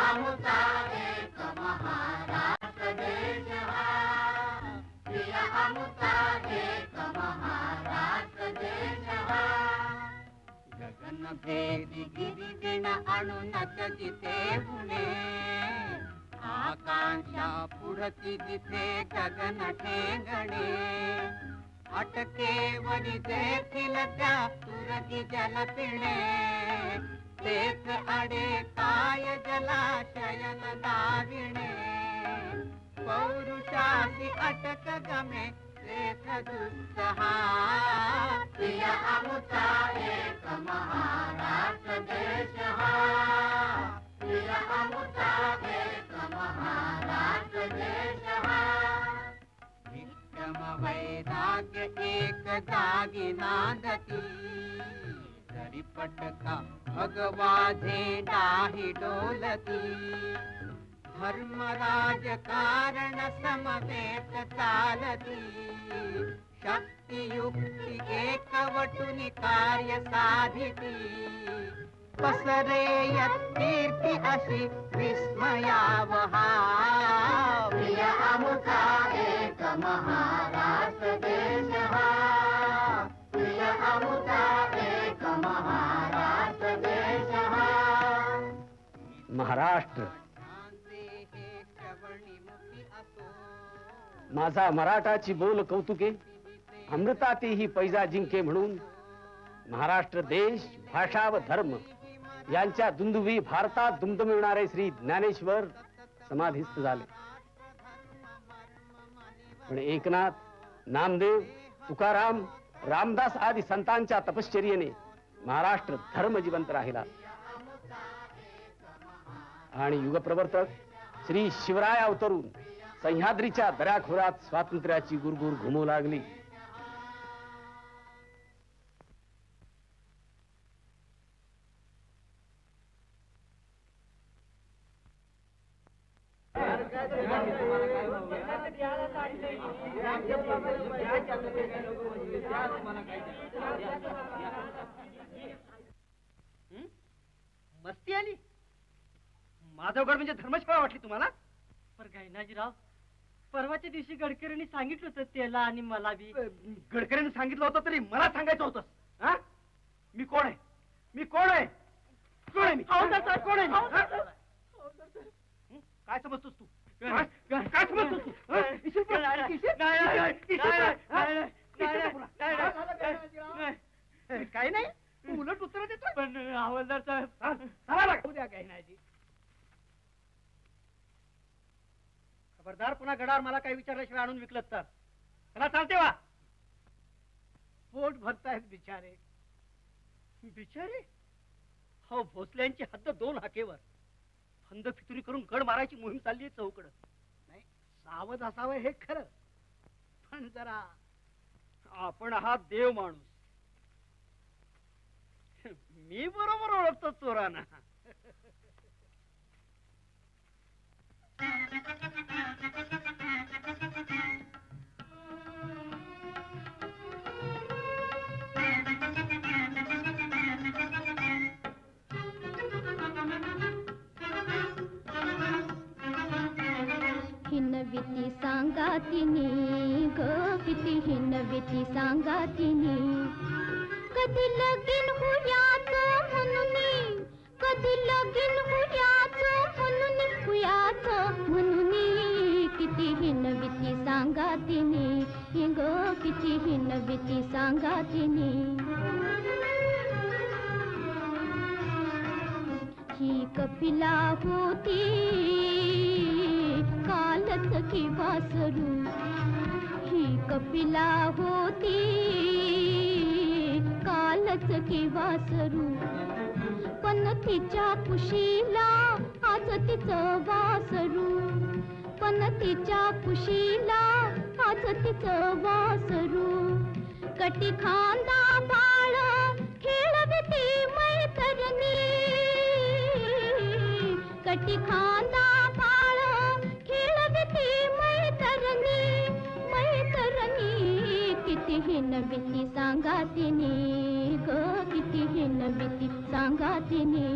अमुता एक महाराष्ट्र देश हा, प्रिय अमुता एक महाराष्ट्र देश हा। गगन भेदी गिरिजन अणुनच जिथे पुणे, आकांक्षा पुढती जिथे गगन ठेंगणे, अटकेवरी देखील त्या तुरगी जल पिणे, तेच अडे काय जलाशयन दाविणे, पौरुषाची अटक गमे तेच दुस्सहा, प्रिय अमुता एक महाराष्ट्र देश हा, प्रिय अमुता एक महाराष्ट्र देश हा। विक्रम वैराग्य एक जागी नांदती, जरी पटका भगवा झेंडा ही डोलती, धर्मराज कारण समवेत चालती, शक्ती युक्ती एकवटुनी कार्य साधिती, पसरे यत्कीर्ती अशी विस्मयावहा, प्रिय अमुता एक महाराष्ट्र देश हा, प्रिय अमुता एक महाराष्ट्र देश हा। महाराष्ट्र माझा मराठाची बोल कौतुके, अमृताती ही पैजा जिंके म्हणून महाराष्ट्र देश, भाषा व धर्म यांच्या दुंदुभी भारतात दुमदुमिणारे श्री ज्ञानेश्वर समाधिस्थ झाले। पण एकनाथ, नामदेव, तुकाराम, रामदास आदी संतांच्या तपश्चर्येने महाराष्ट्र धर्म जिवंत राहिला आणि युगप्रवर्तक श्री शिवराय अवतरून सह्याद्रीच्या दऱ्याखोऱ्यात स्वातंत्र्याची गुरगुर घुमू लागली। मस्ती आली? माधवगड म्हणजे धर्मशाळा वाटली तुम्हाला? पर गैनाजीराव, परवाच्या दिवशी गडकरींनी सांगितलं होतं त्याला आणि मला बी. गडकरींनी सांगितलं होतं तरी मला सांगायचं होतं? हा? मी कोण आहे? मी कोण आहे? कोण आहे मी? कोण आहे? काय समजतोस तू? काय समजतोस तू? काय नाही, तू उलट उत्तर देतो. पण हवालदार साहेब, उद्या काही नाही. खबरदार, पुन्हा गडावर मला काही विचारल्याशिवाय आणून विकलत तर त्याला चालते वा. पोट भरतायत बिचारे. बिचारे हो, भोसल्यांची हद्द 2 हाकेवर. फंद फितुरी करून गड मारायची मोहीम चालली आहे चौकड. नाही, सावध असावं हे खरं, पण जरा आपण हा देव माणूस. मी बरोबर ओळखतो चोरांना. हिनविती सांगातिनी ग, किती हिनविती सांगातिनी. कधी लगीन हुयाच म्हणून, कधी लगीन हुयाच म्हणून, हुयाच म्हणून. किती हिनविती सांगातिनी ग, किती हिनविती सांगातिनी. ही कपिला होती कालच की वासरू, ही कपिला होती कालच की वासरू. पण तिच्या कुशीला आज तिचं वासरू, पण तिच्या कुशीला आज तिचं वासरू. कटी खांदा बाळ खेळविती मैतरणी, कटी खांदा बाळ खेळविती मैतरणी, मैतरणी. किती हिनविती सांगातिनी ग, किती हिनविती सांगातिनी.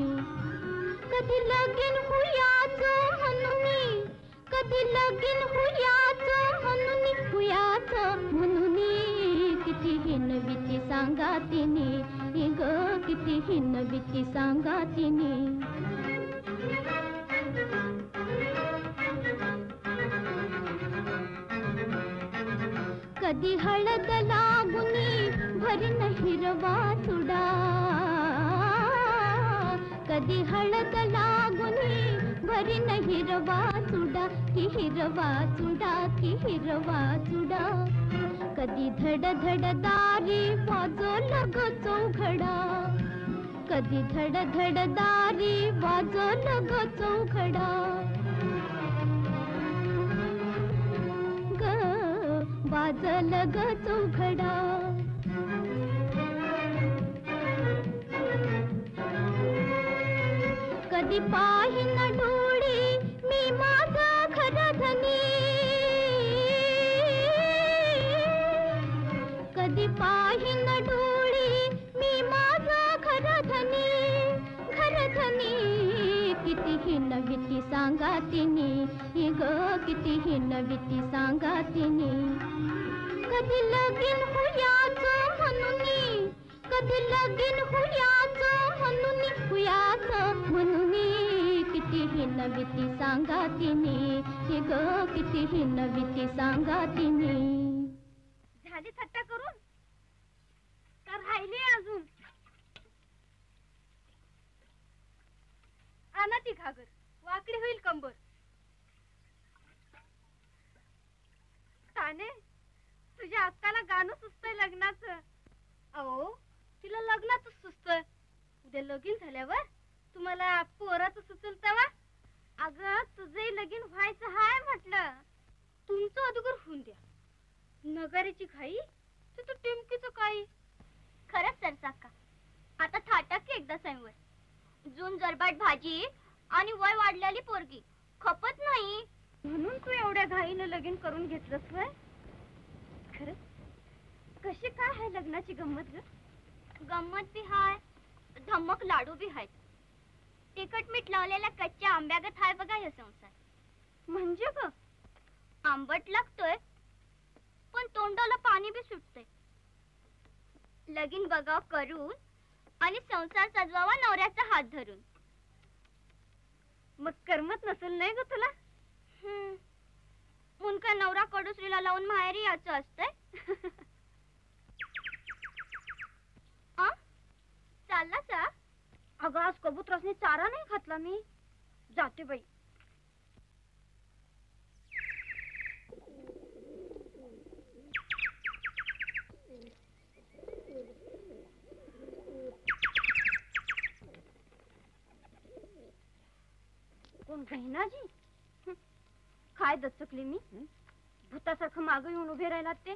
कधी लगीन हुयाच म्हणून, कधी लगीन हुयाच म्हणून किती हिनविती सांगा तिने ग, किती हिनविती सांगा तिने. कधी हळद लागुनी भरीन हिरवा चुडा, कधी हळद लागुनी भरीन हिरवा चुडा, की हिरवा चुडा, की हिरवा चुडा. कधी धड धड दारी वाजवलं ग चौघडा, कधी धड धड दारी वाजवलं ग चौघडा. वाजलं ग चौघडा. कधी पाहिन डोळी मी माझा खरा धनी, कधी पाहिन डोळी मी माझा खरा धनी, खरा धनी. किती हिनविती सांगा तिने ग, किती हिनविती सांगा तिने. कधी लगीन हुयाच म्हणून, कधी लगीन हुयाच म्हणून किती हिनविती सांगा तिने ग, किती हिनविती सांगा तिने. झाली थट्टा करून तर राहिली अजून. आणा ती घागर, वाकडी होईल कंबर. ताने, तुझ्या अक्काला गाणं सुचतंय लग्नाचं. अहो, तिला लग्नाचं सुचतंय. उद्या लगीन झाल्यावर तुम्हाला पोराचं सुचल तेव्हा. अगं, तुझंही लगीन व्हायचं हाय म्हटलं. तुमचं अगोदर होऊन द्या. नगारीची घाई तर टिमकीचं काही. खरंच सरसाका, आता थाटा की एकदा स्वयंवर. जून जरबाट भाजी आणि वय वाढलेली पोरगी खपत नाही म्हणून तू एवढ्या घाईनं लगीन करून घेतलंस वय. खरंच कशी काय आहे लग्नाची गंमत ग? गंमत बी हाय, धम्मक लाडू बी हाय. तिखट मीठ लावलेल्या कच्च्या आंब्यागत हाय बघा हे संसार. म्हणजे ग आंबट लागतोय पण तोंडाला पाणी बी सुटतंय. लगीन बघाव करून आणि संसार सजवावा नवऱ्याचा हात धरून. मग करमत नसेल नाही ग तुला? मुनका नवरा कडुसरीला लावून माहेरी याचं असतंय. चालला सा? अगं, आज कबूतरासने चारा नाही घातला मी. जाते बाई. कोण बहिणाजी? काय दचकली मी? भूतासारखं मागे येऊन उभे राहिलात ते.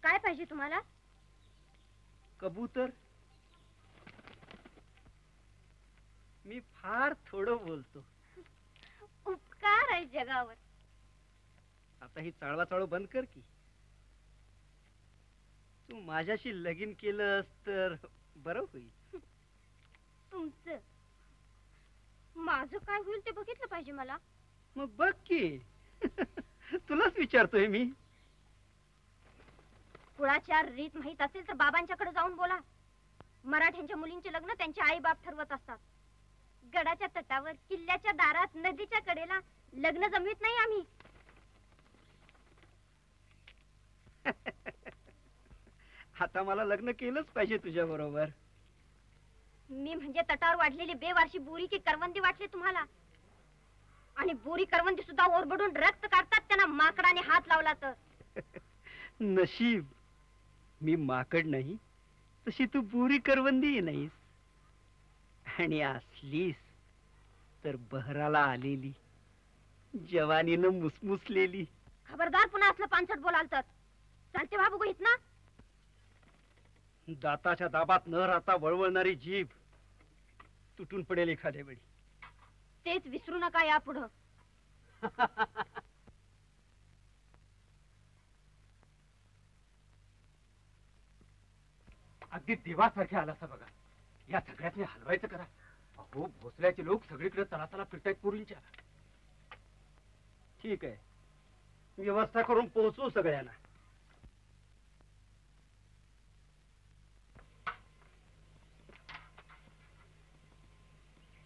काय पाहिजे तुम्हाला? कबूतर, मी फार थोडं बोलतो. उपकार आहे जगावर. आता ही चाळवाचाळू बंद कर की. तू माझ्याशी लगीन केलंस तर बरं होईल. तुमचं माझं काय होईल ते बघितलं पाहिजे मला. मग बघ की. तुलाच विचारतोय मी. कुळाचार रीत माहित असेल तर बाबांच्याकडे जाऊन बोला. मराठ्यांच्या मुलींचे लग्न त्यांचे आई बाप ठरवत असतात. गडाच्या तटावर, किल्ल्याच्या दारात, नदीच्या कडेला लग्न जमवित नाही आम्ही. आता मला लग्न केलंच पाहिजे तुझ्या बरोबर. मी म्हणजे तटावर वाढलेली बेवारशी बोरी की करवंदी वाटली तुम्हाला? आणि बोरी करवंदी सुद्धा ओरबडून रक्त काढतात त्यांना माकडाने हात लावला तर. नशीब मी माकड नाही, तशी तू बोरी करवंदी नाहीस. आणि असलीस तर बहराला आलेली, जवानीनं मुसमुसलेली. खबरदार, पुन्हा असलं पानसट बोलाल तर. चालते बाबू गो ना. दाताच्या दाबात न राहता वळवळणारी जीभ तुटून पडेल एखाद्या वेळी. तेच विसरू नका यापुढं. अगदी देवासारखे आलासा बघा. या सगळ्यातनी हलवायचं करा. अहो भोसल्याचे लोक सगळीकडे तलाताला फिरतायत पुरींच्या. ठीक आहे, व्यवस्था करून पोहोचू सगळ्यांना.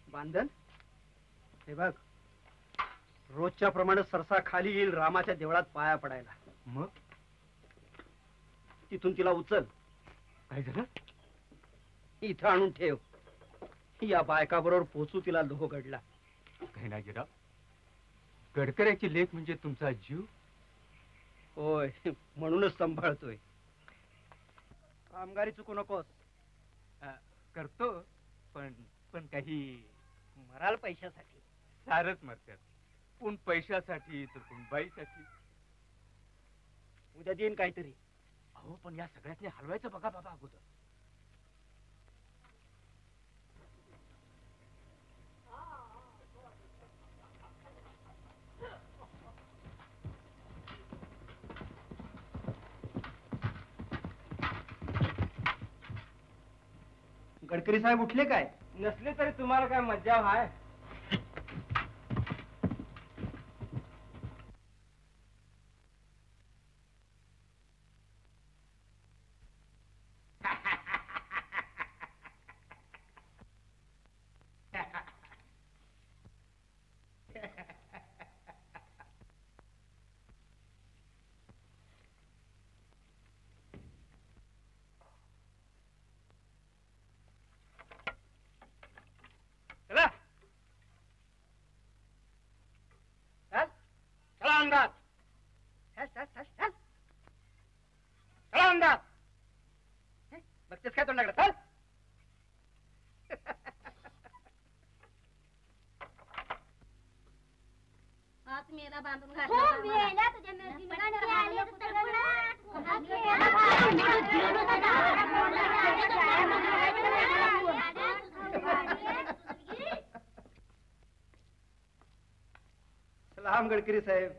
बांधन हे बघ, रोजच्या प्रमाणे सरसा खाली येईल रामाच्या देवळात पाया पडायला. मग तिथून तिला उचल. काय झालं? इथं आणून ठेव. या बायका बरोबर पोचू तिला लोहगडला. घैनाजीराव, गडकऱ्याची लेख म्हणजे तुमचा जीव. होय, म्हणूनच सांभाळतोय. कामगारी चुकू नकोस. करतो, पण काही मराल पैशासाठी. सारच मरतात. कोण पैशासाठी तर कोण बाईसाठी. उद्या देईन काहीतरी. अहो पण या सगळ्यातनी हलवायचं बघा बाबा अगोदर. गडकरी साहेब उठले काय? नसले तरी तुम्हाला काय मज्जा आहे? चला चल, चला अंदाज. चल चल चल चल, चला अंदाज. बघतेस काय तोंडाकडे? चल. हात मेला बांधून हो, मेला तुझ्या मेहंदीने गाणं आले तर सलाम गडकरी साहेब.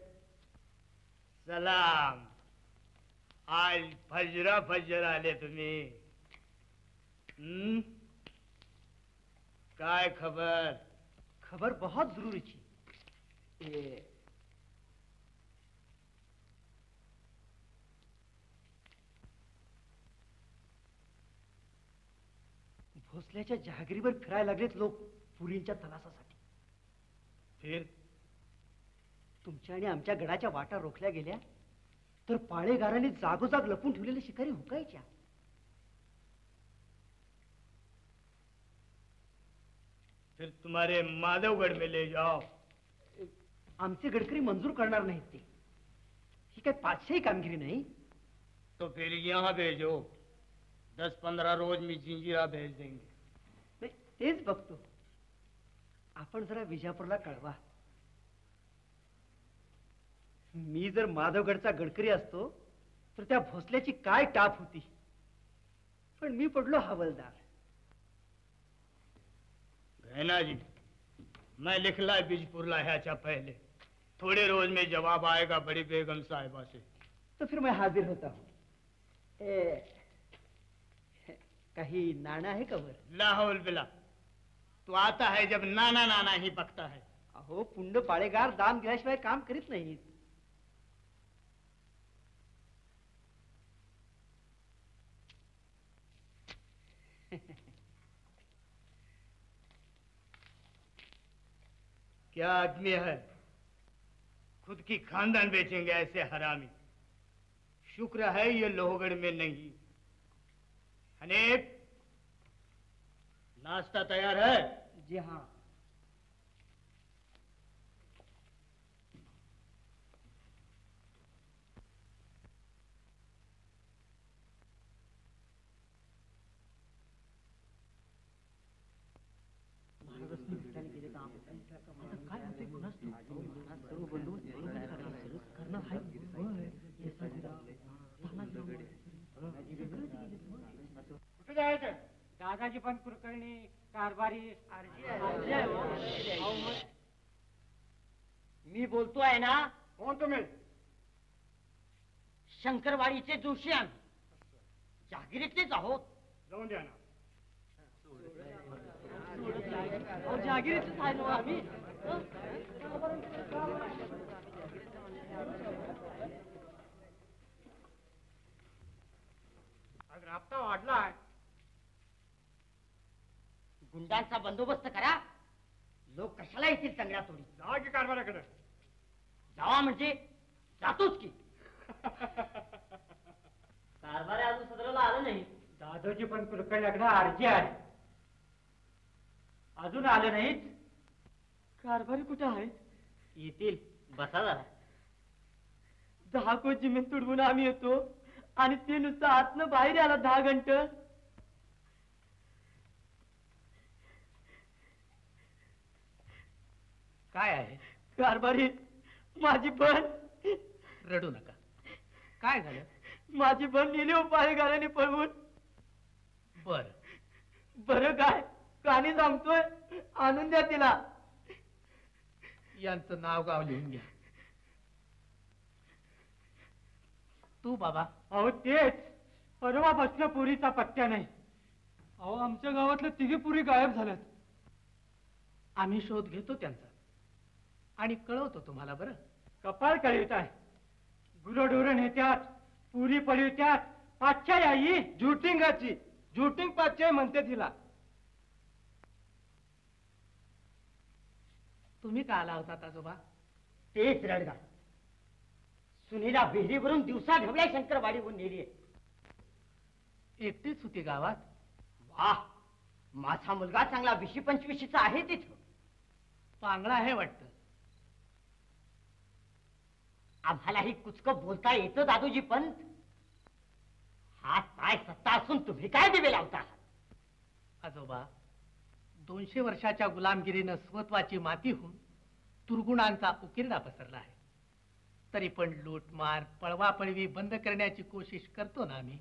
सलाम. आज फजरा फजर आले तुम्ही. काय खबर? खबर बहुत जरूरी थी. ये भोसल्याच्या जहागिरीवर फिरायला लागलेत लोक पुरींच्या तलासासाठी. फिर तुमच्या आणि आमच्या गडाच्या वाटा रोखल्या गेल्या तर पाळेगारांनी जागोजाग लपून ठेवलेले शिकारी हुकायच्या. फिर तुम्हारे माधवगढ़ में ले जाओ. आमचे गडकरी मंजूर करणार नाहीत ते. ही काय पाचशेही कामगिरी नाही. तो फिर यहाँ भेजो. 10-15 रोज में जिंजीरा भेज देंगे. नाही, तेच बघतो. आपण जरा विजापूरला कळवा. मी जर माधवगडचा गडकरी असतो तर त्या भोसल्याची काय टाप होती. पण मी पडलो हवलदार. घैना जी, मैं लिखला बीजपुरला ह्याच्या पहले. थोड़े रोज में जवाब आएगा बड़ी बेगम साहिबा से. तो फिर मैं हाजिर होता हूँ. काही नाना है का वर? लाहौल बिला. तो आता है जब नाना नाना ही बकता है. अहो पुंड पाळेगार दाम दिल्याशिवाय काम करीत नाहीत. क्या आदमी है, खुद की खानदान बेचेंगे ऐसे हरामी. शुक्र है ये लोहगढ़ में नहीं. हनीफ, नाश्ता तैयार है? जी हाँ. कुठे जायचं? दादाजी पण कुलकर्णी कारभारी मी बोलतोय ना. कोण तुम्ही? शंकरवाडीचे जोशी आम्ही. जहागिरीतलेच आहोत. जाऊन द्या ना. जागिरीच आहे ना आम्ही आज राबता वाढलाय. गुंडांचा बंदोबस्त करा. लोक कशाला येतील चांगल्या तोडी. जा की कारभाराकडे. जावा म्हणजे जातोच की. कारभार अजून सदराला आलं नाही. दादोजी पण कुलकर्ण्याकडे अर्जी आहे. अजून आले नाहीत. कारभारी कुठे आहेत? येतील. बसा जरा. 10 कोस जमीन तुडवून आम्ही येतो आणि ते नुसतं आतनं बाहेर आला 10 घंटे. काय आहे? कारभारी माझी बन रडू नका. काय झालं? माझी बन नेली उपाय घराने पळवून. बर बरं काय कानी सांगतोय आणून द्या तिला. यांचं नाव गाव लिहून घ्या. तू बाबा? अहो तेच परवापासून पुरीचा पत्त्या नाही. अहो आमच्या गावातल्या 3 पुरी गायब झाल्यात. आम्ही शोध घेतो त्यांचा आणि कळवतो तुम्हाला. बरं कपाळ कळीत आहे. गुरढोरण नेत्यात पुरी पळीत्यात. पाचशा आई झुटिंगाची झुटिंग पाचशा म्हणते तिला. तुम्ही का आला होता आजोबा? तेच रडगा. सुनीला विहिरीवरून दिवसा ढवळ्या शंकरवाडीहून नेली आहे. एकटीच होती गावात? वाह, माझा मुलगा चांगला 20-25चा आहे तिथं. पांगळा आहे वाटतं. आम्हालाही कुचकं बोलता येतं दादोजी पंत. हात पाय सत्ता असून तुम्ही काय दिवे लावता? आजोबा 200 वर्षाच्या गुलामगिरीनं स्वत्वाची माती होऊन दुर्गुणांचा उकिरडा पसरला आहे. तरी पण लूटमार पळवापळवी बंद करण्याची कोशिश करतो ना आम्ही.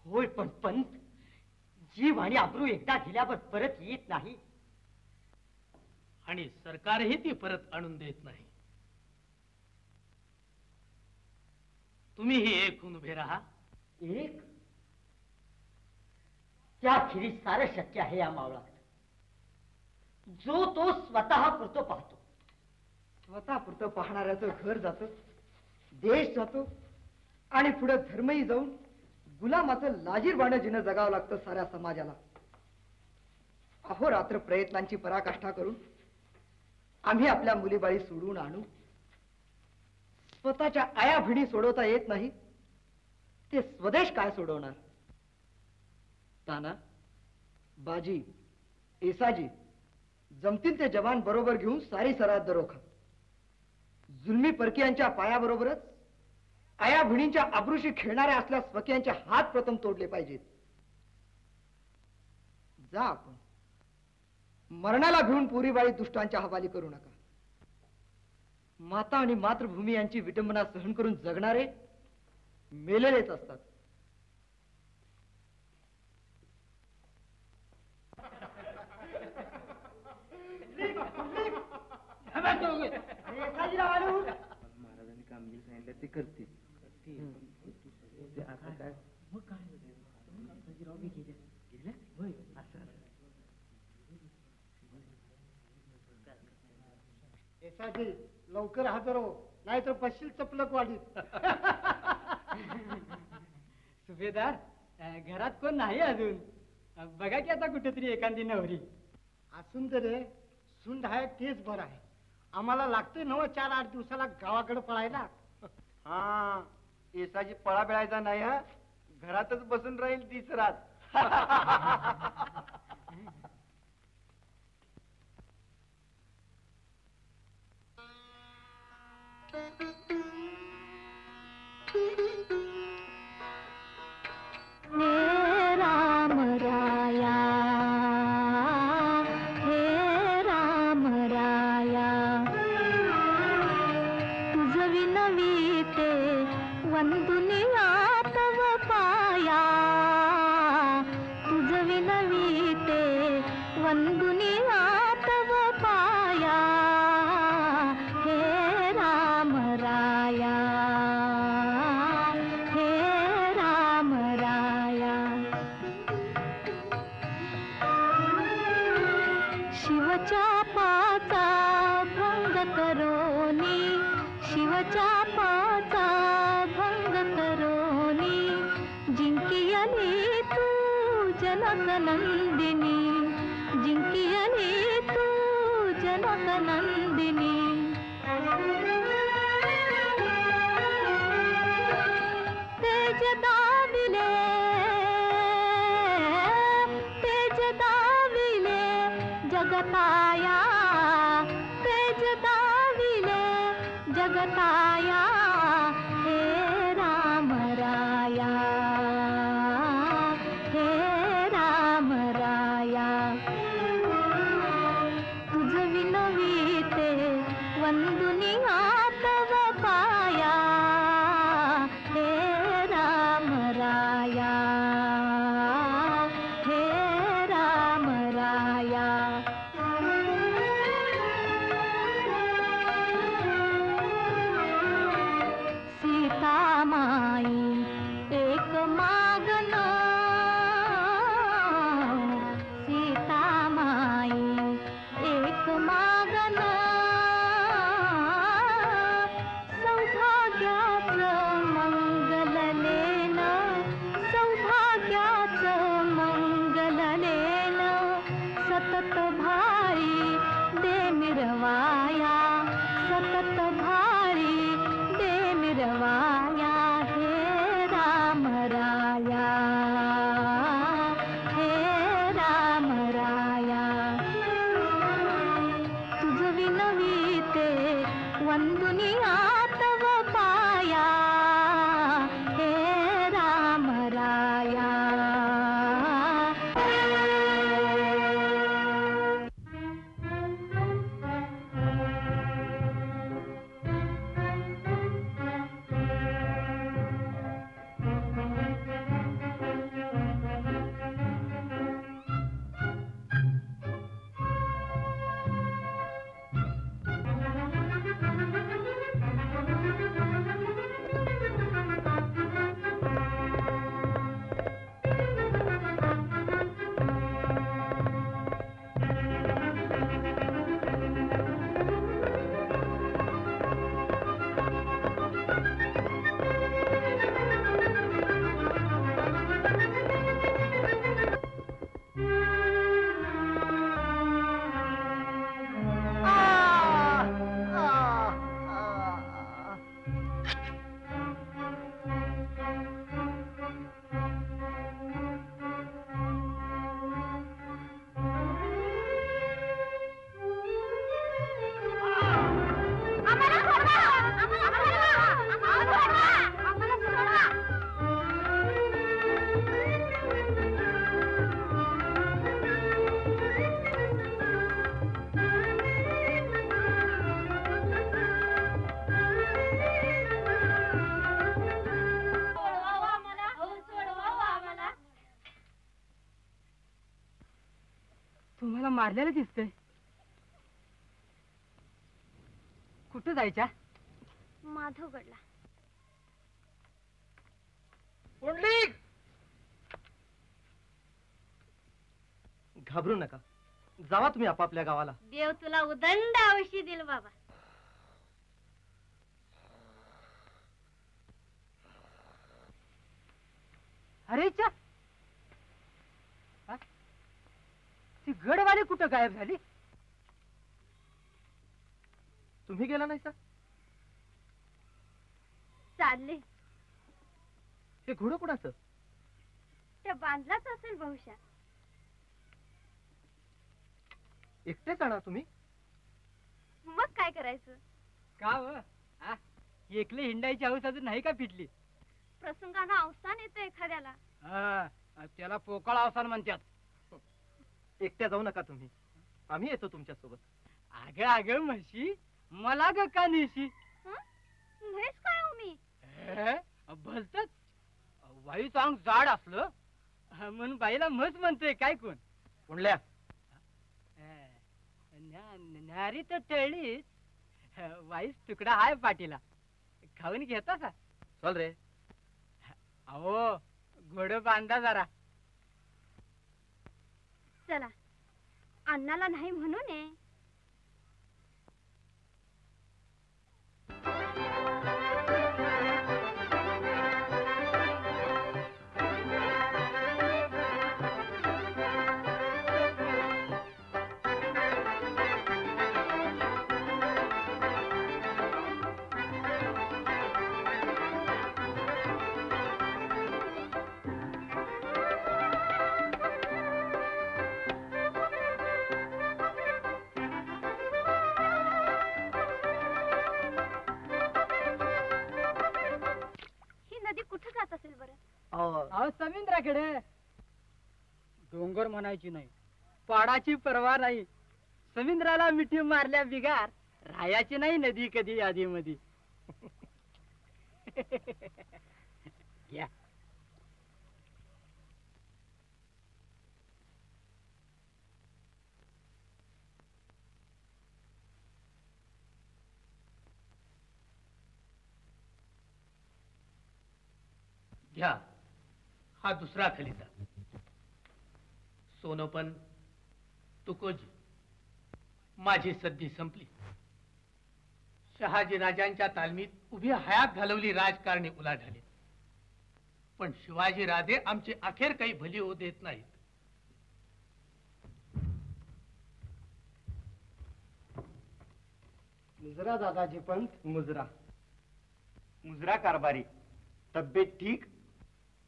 होय, पण पंत जीव आणि आबरू एकदा गेल्यावर परत येत नाही. आणि सरकारही ती परत आणून देत नाही. तुम्हीही एक होऊन उभे राहा. एक त्याखेरीज सारं शक्य आहे या मावळात. जो तो स्वतः पुरतो पाहतो. स्वतः पुरतं पाहणाऱ्याचं घर जातं, देश जातो आणि पुढे धर्मही जाऊन गुलामाचं लाजीरवाणं जिनं जगावं लागतं साऱ्या समाजाला. अहोरात्र प्रयत्नांची पराकाष्ठा करून आम्ही आपल्या मुलीबाळी सोडून आणू. स्वतःच्या आया भिणी सोडवता येत नाही ते स्वदेश काय सोडवणार? ताना, बाजी, एसाजी जमतील ते जवान बरोबर घेऊन सारी सराद दरोखा. जुलमी परकीयांच्या पायाबरोबरच आया भिणींच्या आबरूशी खेळणाऱ्या असल्या स्वकीयांचे हात प्रथम तोडले पाहिजेत. जा आपण. मरणाला भिवून पुरीबाळी दुष्टांच्या हवाली करू नका. माता आणि मातृभूमी यांची विटंबना सहन करून जगणारे मेलेलेच असतात. महाराजांनी कामगिरी सांगितलं ते करते. आता काय मग काय येसाजी लवकर हजर हो, नाहीतर पश्चिल चपलक वाढीत. सुभेदार घरात कोण नाही अजून. बघा की आता कुठेतरी एखादी नवरी असून रे सुंड आहे तेच बरं आहे. आम्हाला लागतंय 4-8 दिवसाला गावाकडे पळायला. हा येसाची पळा बेळायचा नाही. हा घरातच बसून राहील तीच रात. हे राम राया, हे राम राया, तुझ विनवीते वंदुनिया तव पाया, तुझ विनवीते वंदुनिया तव पाया, हे राम राया, हे राम राया. शिवच्या पाचा भंग करोनी, शिवच्या पाचा भंग करोनी, जिंकियली तू जनक नंदिनी, जिंकियली तू जनक नंदिनी. तेज दाविले, तेज दाविले जगताया, तेज दाविले जगताया, हे राम राया, हे राम राया. तुझ विनविते वंदुनिया तव पाया, हे राम राया, हे राम राया. सीता माई एक मागन, सीता माई एक मागन, सौभाग्याचं मंगल लेन, सौभाग्याचं मंगल लेन, सतत भारी दे मिरवाया, सतत भारी दे मिरवाया, हे राम राया, हे राम राया. तुझ विनविते वंदुनिया तव पाया, हे राम राया. तुम्हाला मारलेलं दिसतंय. कुठं जायच्या? माधवगडला. पुंडलिक, घाबरू नका, जावा तुम्ही आपापल्या गावाला. देव तुला उदंड आयुष्य दिल बाबा. अरे च्या, ती गडवाली कुठं गायब झाली? तुम्ही गेला नाही का? चालले. हे घोडं कुणाचं? त्या बांधलाच असेल बहुशा. एकटे जाणार तुम्ही? मग काय करायचं? का व? एकले हिंडायची हौस अजून नाही का फिटली? प्रसंगानं अवसान येतं एखाद्याला. त्याला पोकळ अवसान म्हणतात. एकट्या जाऊ नका तुम्ही, आम्ही येतो तुमच्या सोबत. अगं अगं म्हशी, मला ग का नेशी? म्हैस काय हो मी? भलतच वायू चांग जाड असलं म्हणून बाईला म्हस म्हणतोय काय कोण? पुंडल्या, न्यारी तर टळलीच, वाईस तुकडा हाय पाटीला, खाऊन घेता का? चल रे. अहो घोड बांधा जरा. चला अण्णाला नाही म्हणू नये. समुद्राकडे डोंगर म्हणायची नाही, पाडाची परवा नाही. समुद्राला मिठी मारल्या बिगार राहायची नाही नदी कधी आधी मधी. या घ्या हा दुसरा खलिता. सोनोपन तुकोजी, माझी सद्दी संपली. शहाजी राजांच्या तालमीत उभी हयात घालवली राजकारणी उलाढाली. पण शिवाजी राजे आमची अखेर काही भली होऊ देत नाहीत. मुजरा दादाजी पंत. मुजरा मुजरा कारभारी. तब्येत ठीक?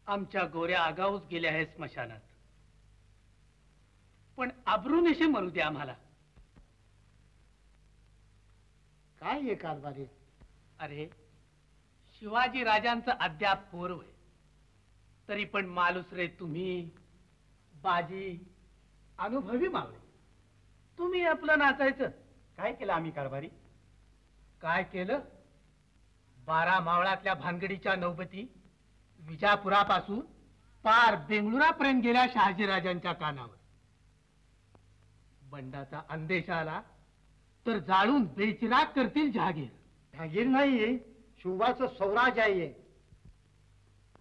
आमच्या गोऱ्या आगाऊच गेल्या आहेत स्मशानात. पण आबरूनिशी मरू दे आम्हाला. काय हे कारभारी? अरे शिवाजी राजांचं अद्याप पोरव आहे, तरी पण मालूस रे तुम्ही बाजी अनुभवी मावळे. तुम्ही आपलं नाचायचं. काय केलं आम्ही कारभारी? काय केलं? 12 मावळातल्या भानगडीच्या नौबती विजापुरापासून पार बेंगळुरापर्यंत गेल्या शहाजीराजांच्या कानावर. बंडाचा अंदेश आला तर जाळून बेचिराग करतील जहागीर. जहागीर नाहीये, शिवाचं स्वराज आहे.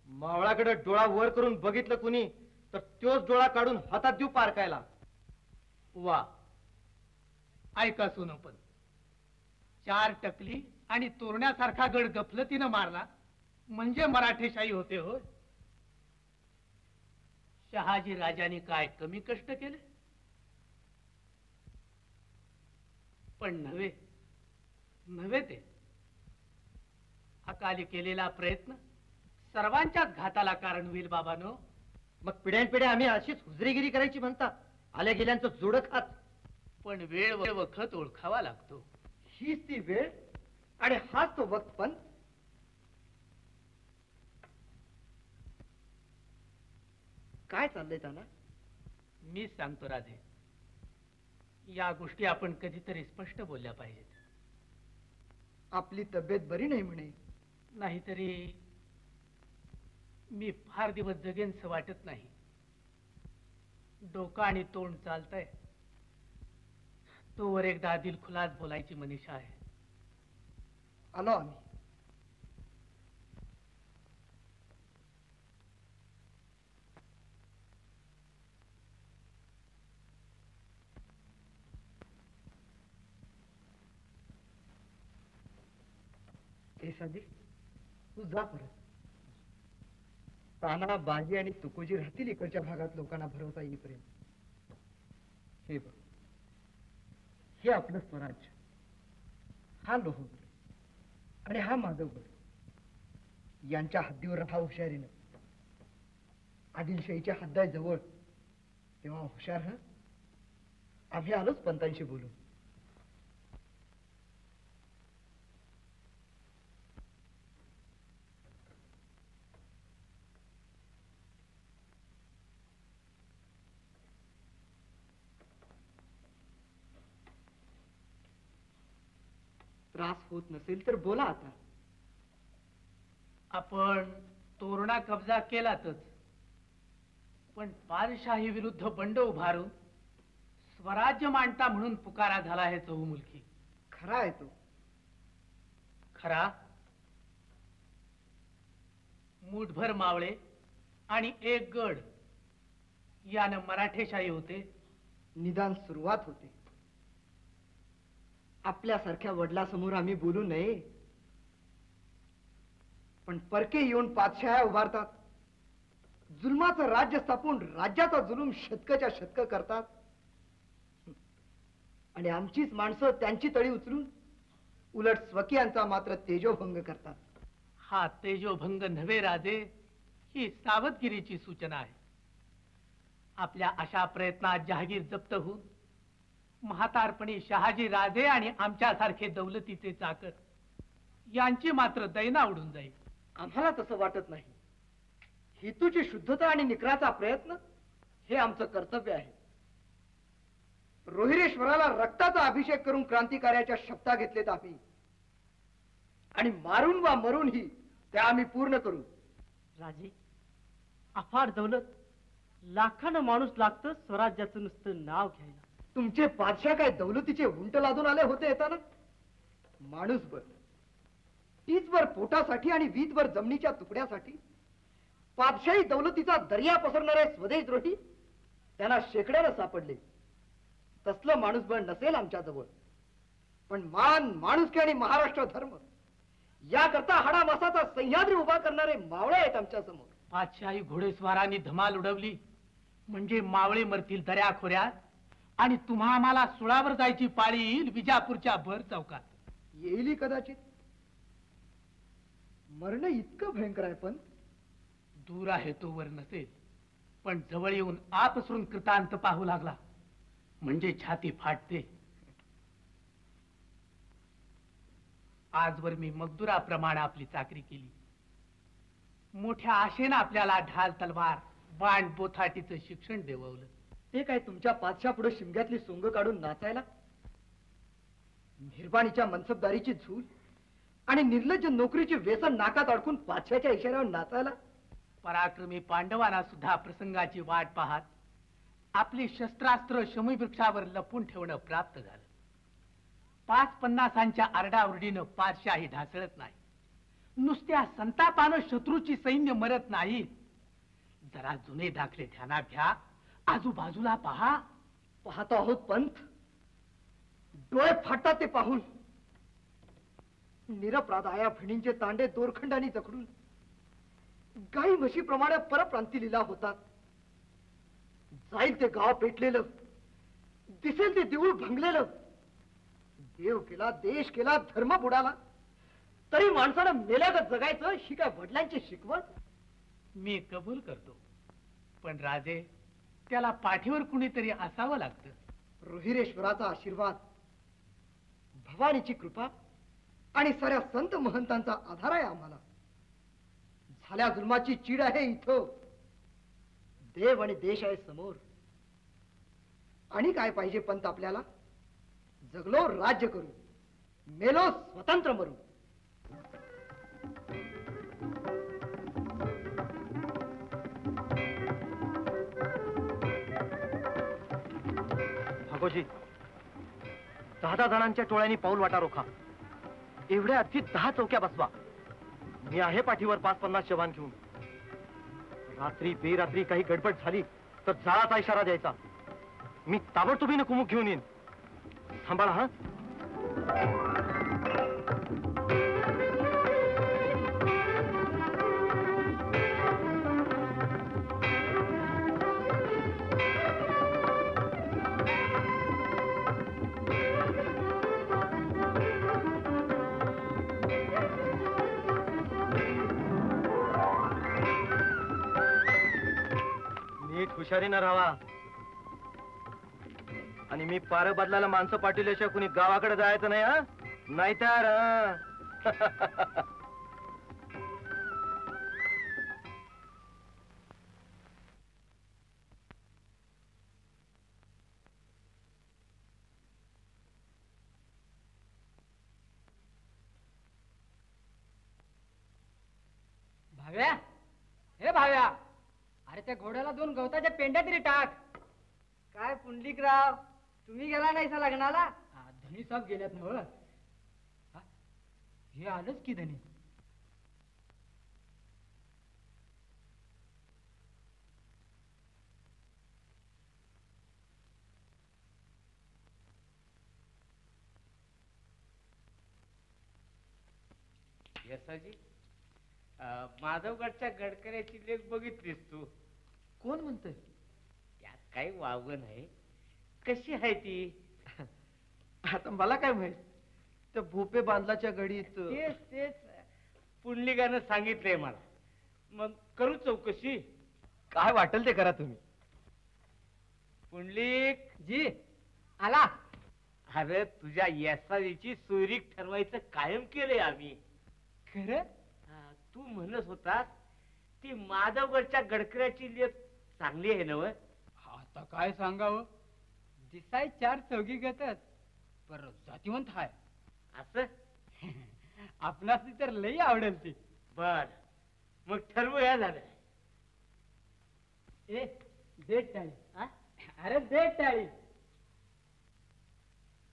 मावळाकडे डोळा वर करून बघितलं कुणी तर तोच डोळा काढून हातात देऊ पारकायला. वा, ऐका सोनोपन. 4 टकली आणि तोरण्यासारखा गड गफलतीनं मारला म्हणजे मराठेशाही होते हो. शहाजी राजांनी काय कमी कष्ट केले? पण नव्हे ते अकाली केलेला प्रयत्न सर्वांच्याच घाताला कारण होईल बाबानो. मग पिढ्यानपिढ्या आम्ही अशीच हुजरीगिरी करायची म्हणता? आल्या गेल्यांचं जोड खात. पण वेळ वखत ओळखावा लागतो. हीच ती वेळ आणि हाच तो वक्त. पण काय चाललंय त्यांना? मी सांगतो राधे, या गोष्टी आपण कधीतरी स्पष्ट बोलल्या पाहिजेत. आपली तब्येत बरी नाही म्हणे. नाहीतरी मी फार दिवस जगेनच वाटत नाही. डोकं आणि तोंड चालतंय तोवर एकदा दिलखुलास बोलायची मनीषा आहे. आलो आम्ही. एसादी तू जा परत. ताना, बाजी आणि तुकोजी राहतील इकडच्या भागात लोकांना भरवता येईपर्यंत. हे बघ, हे आपलं स्वराज्य. हा लोहगड आणि हा माधवगड यांच्या हद्दीवर राहा हुशारीनं. आदिलशाहीच्या हद्दा जवळ, तेव्हा हुशार. हा आम्ही आलोच पंतांशी बोलून. त्रास होत नसेल तर बोला आता. आपण तोरणा कब्जा केलाच, पण पारशाही विरुद्ध बंड उभारून स्वराज्य मांडता म्हणून पुकारा झाला आहे चहूमुलकी. खरा आहे तो. खरा? मूठभर मावळे आणि एक गड यानं मराठेशाही होते निदान सुरुवात होते. आपल्यासारख्या वडिलासमोर आम्ही बोलू नये, पण परके येऊन पातशाह्या उभारतात, जुलमाचं राज्य स्थापून राज्याचा जुलूम शतकच्या शतक करतात, आणि आमचीच माणसं त्यांची तळी उचलून उलट स्वकीयांचा मात्र तेजोभंग करतात. हा तेजोभंग नव्हे राजे, ही सावधगिरीची सूचना आहे. आपल्या अशा प्रयत्नात जहागीर जप्त होऊन म्हातारपणी शहाजी राजे आणि आमच्यासारखे दौलतीचे चाकर यांची मात्र दैना उडून जाईल. आम्हाला तसं वाटत नाही. हेतूची शुद्धता आणि निकराचा प्रयत्न हे आमचं कर्तव्य आहे. रोहिरेश्वराला रक्ताचा अभिषेक करून क्रांतिकार्याच्या शपथा घेतलेत आम्ही, आणि मारून वा मरूनही त्या आम्ही पूर्ण करू. राजे, अफाट दौलत, लाखानं माणूस लागतं स्वराज्याचं नुसतं नाव घ्यायला. तुमचे पादशाह काय दौलतीचे उंट लादून आले होते येताना? माणूसभर, तीचभर पोटासाठी आणि वीजभर जमिनीच्या तुकड्यासाठी पादशाही दौलतीचा दर्या पसरणारे स्वदेशद्रोही त्यांना शेकड्यानं सापडले. तसलं माणूसबळ नसेल आमच्याजवळ, पण मान, माणुसकी आणि महाराष्ट्र धर्म याकरता हाडामासाचा सह्याद्री उभा करणारे मावळे आहेत आमच्या समोर. पातशाही घोडेस्वारांनी धमाल उडवली म्हणजे मावळे मरतील दऱ्याखोऱ्यात, आणि तुम्हा आम्हाला सुळावर जायची पाळी येईल विजापूरच्या भर चौकात. येईली कदाचित. मरण इतकं भयंकर आहे पण दूर आहे तो वर नसेल, पण जवळ येऊन आपसरून कृतांत पाहू लागला म्हणजे छाती फाटते. आजवर मी मजदुराप्रमाणे आपली चाकरी केली. मोठ्या आशेनं आपल्याला ढाल तलवार बाण बोथाटीचं शिक्षण देववलं. ते काय तुमच्या पादशा पुढे शिमग्यातली सोंग काढून नाचायला? मेहरबानीच्या मनसबदारीची झूल आणि निर्लज्ज नोकरीची व्यसन नाकात अडकून पादशाच्या इशाऱ्यावर नाचायला? पराक्रमी पांडवांना सुद्धा प्रसंगाची वाट पाहत आपली शस्त्रास्त्र शमीवृक्षावर लपून ठेवणं प्राप्त झालं. 5-50 आरडाओरडीनं पादशाही ढासळत नाही. नुसत्या संतापानं शत्रूची सैन्य मरत नाही. जरा जुने दाखले ध्यानात घ्या, आजूबाजूला पहा. पाहतो आहोत पंत, डोळे फाटतात ते पाहून. निरपराध आया भिणींचे तांडे दोरखंडानी जखडून गाई म्हशीप्रमाणे परप्रांती लिला होतात. जाईल ते गाव पेटलेलं, दिसेल ते देऊळ भंगलेलं. देव केला, देश केला, धर्म बुडाला, तरी माणसानं मेल्यागत जगायचं ही काय वडिलांची शिकवण? मी कबूल करतो, पण राजे, त्याला पाठीवर कुणीतरी असावं लागतं. रोहिरेश्वराचा आशीर्वाद, भवानीची कृपा आणि साऱ्या संत महंतांचा आधार आहे आम्हाला. झाल्या जुलमाची चीड आहे इथं, देव आणि देश आहे समोर. आणि काय पाहिजे पंत आपल्याला? जगलो राज्य करू, मेलो स्वतंत्र मरू. भागोजी, 10 जणांच्या टोळ्यांनी पाऊल वाटा रोखा. एवढ्या अगदी 10 चौक्या बसवा. मी आहे पाठीवर 5-50 जवान घेऊन. रात्री बेरात्री काही गडबड झाली तर जाळाचा इशारा द्यायचा. मी ताबडतोबीने कुमुक घेऊन येईन. सांभाळा हा. हुशारीनं राहा. आणि मी पार बदलायला माणसं पाठवल्याशिवाय कुणी गावाकडे जायचं नाही हा. नाहीतर भाव्या, हे भाव्या, अरे त्या घोड्याला 2 गवताच्या पेंड्या तरी टाक. काय पुंडलिकराव, तुम्ही गेला नाही सा लग्नाला? धनी साहेब गेल्यात ना. हे आलंच की धनी. यसाजी, माधवगडच्या गडकऱ्याची लेख बघितलीस तू? कोण म्हणतंय? त्यात काही वावगं नाही. कशी आहे ती? आता मला काय माहित. त्या भोपे बांधलाच्या घडीत तेच तेच पुंडलिकानं सांगितलंय मला. मग करू चौकशी. काय वाटेल ते करा तुम्ही. पुंडलिक जी आला. अरे तुझ्या यसाजीची सोयरीक ठरवायचं कायम केलंय आम्ही. खरं? तू म्हणत होतास ती माधवगडच्या गडकऱ्याची लेख चांगली आहे ना? आता काय सांगावं, दिसाय 4 चौघी घेतात पर जातीवंत हाय. असं आपणास तर लई आवडेल ती. बर मग ठरवूया. झालं. ए देठ टाळी. अरे देठ टाळी.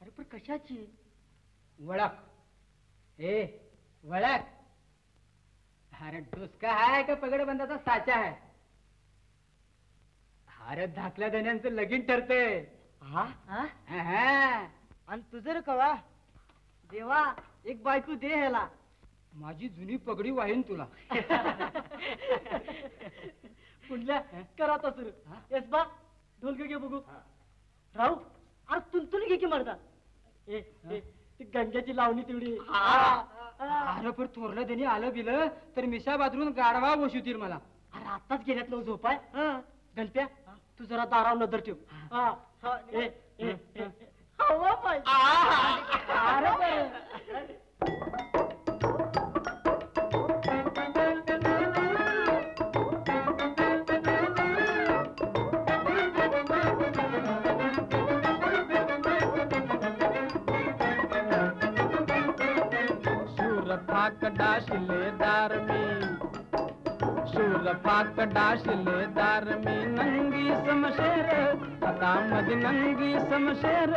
अरे पण कशाची? वळख. ए वळख. अरे डोसका हाय का पगडबंदाचा साचा आहे? अरे धाकल्या धन्यांचं लगीन ठरते. आणि तुझं रे कवा? देवा एक बायको दे ह्याला. माझी जुनी पगडी वाहीन तुला. कुठल्या करा आता सुरू. येस बा ढोलक घे बघू. राहू अरे तुंतून घे की मर्दा. ए ती गंग्याची लावणी तेवढी. अरे पण थोरलं त्यांनी आलं बिलं तर मिशा बाजरून गाडवा बसवतील मला. अरे आताच गेल्यात नऊ झोपाय. घंट्या तू जरा दारावर नजर ठेव. हवा पाहिजे. अरे बरं. डाशिलेदार में शूरफाक डाशिलेदार में नंगी समशेर आता मद नंगी समशेर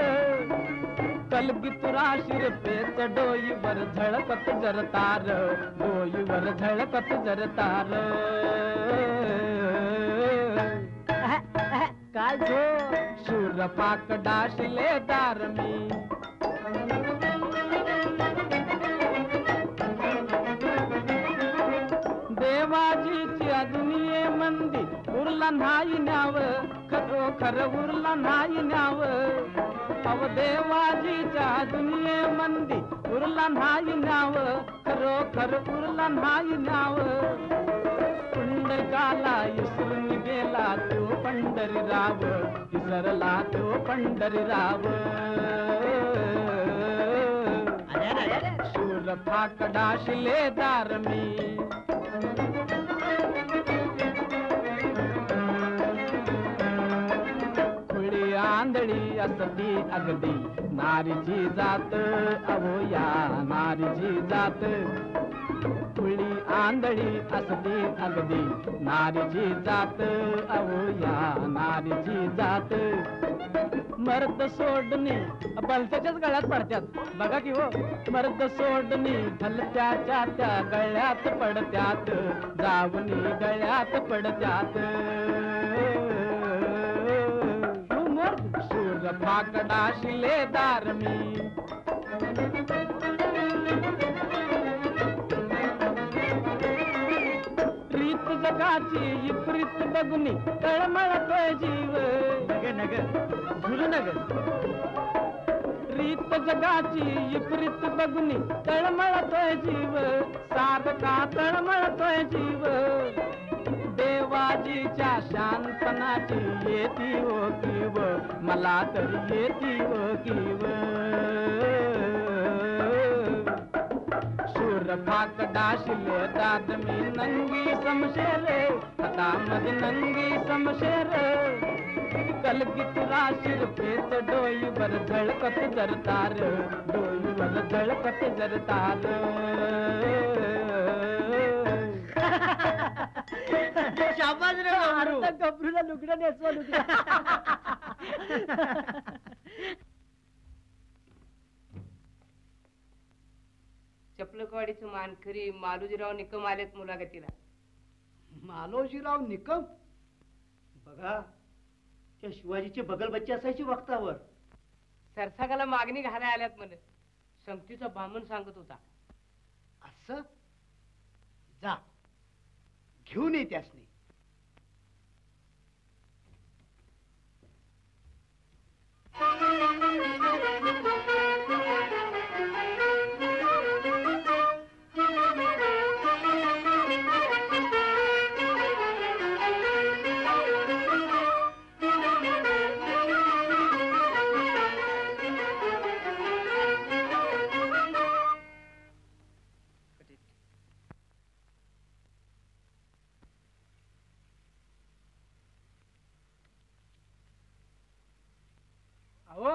कलगी तुरा शिर पे चढोई वर झळकत जरतार डोई वर झळकत जरतार. काय झो? शूरफाक डाशिलेदार में देवाजीची दुनिये मंदी उरला नाही न्याव. खरोखर उरला नाही न्याव. अव देवाजीच्या दुनिये मंदी उरला नाही न्याव. खरोखर उरला नाही न्याव. पुंडकाला इसरून गेला तो पंढरीराव. इसरला तो पंढरीराव. शूरफाक डाशिलेदार मी खुळी आंधळी असती अगदी नारीची जात. अहो या नारीची जात. खुळी आंधळी असती अगदी नारीची जात. अहो या नारीची जात. मर्द सोडणी बलत्याच्याच गळ्यात पडत्यात. बघा की हो, मर्द सोडणी भलत्याच्या त्या गळ्यात पडत्यात. जावणी गळ्यात पडत्यात. शूरफाक डाशिलेदार मी रीत जगाची विपरीत बघुनी तळमळतोय जीव. नग झुलू नग. रीत जगाची विपरीत बघुनी तळमळतोय जीव. सारखा तळमळतोय जीव. देवाजीच्या शांतनाची येती हो किव. मला तरी येती हो किव. शूरफाक डाशिलेदार मी नंगी समशेर आता मद नंगी समशेर कलगी तुरा शिर पेच डोई वर झळकत जरतार. डोई वर झळकत जरतार. शाबास रे गबरू. गबरूला लुगडं नेसवा लुगडं. चपलकवाडीचं मानकरी मालोजीराव निकम आलेत मुलाखतीला. मालोजीराव निकम? बघा त्या शिवाजीचे बगल बच्चे असायचे वक्तावर. सरसागाला मागणी घालायला आल्यात म्हणे. संगतीचा बामण सांगत होता. असं जा घेऊन ये त्यासनी. अहो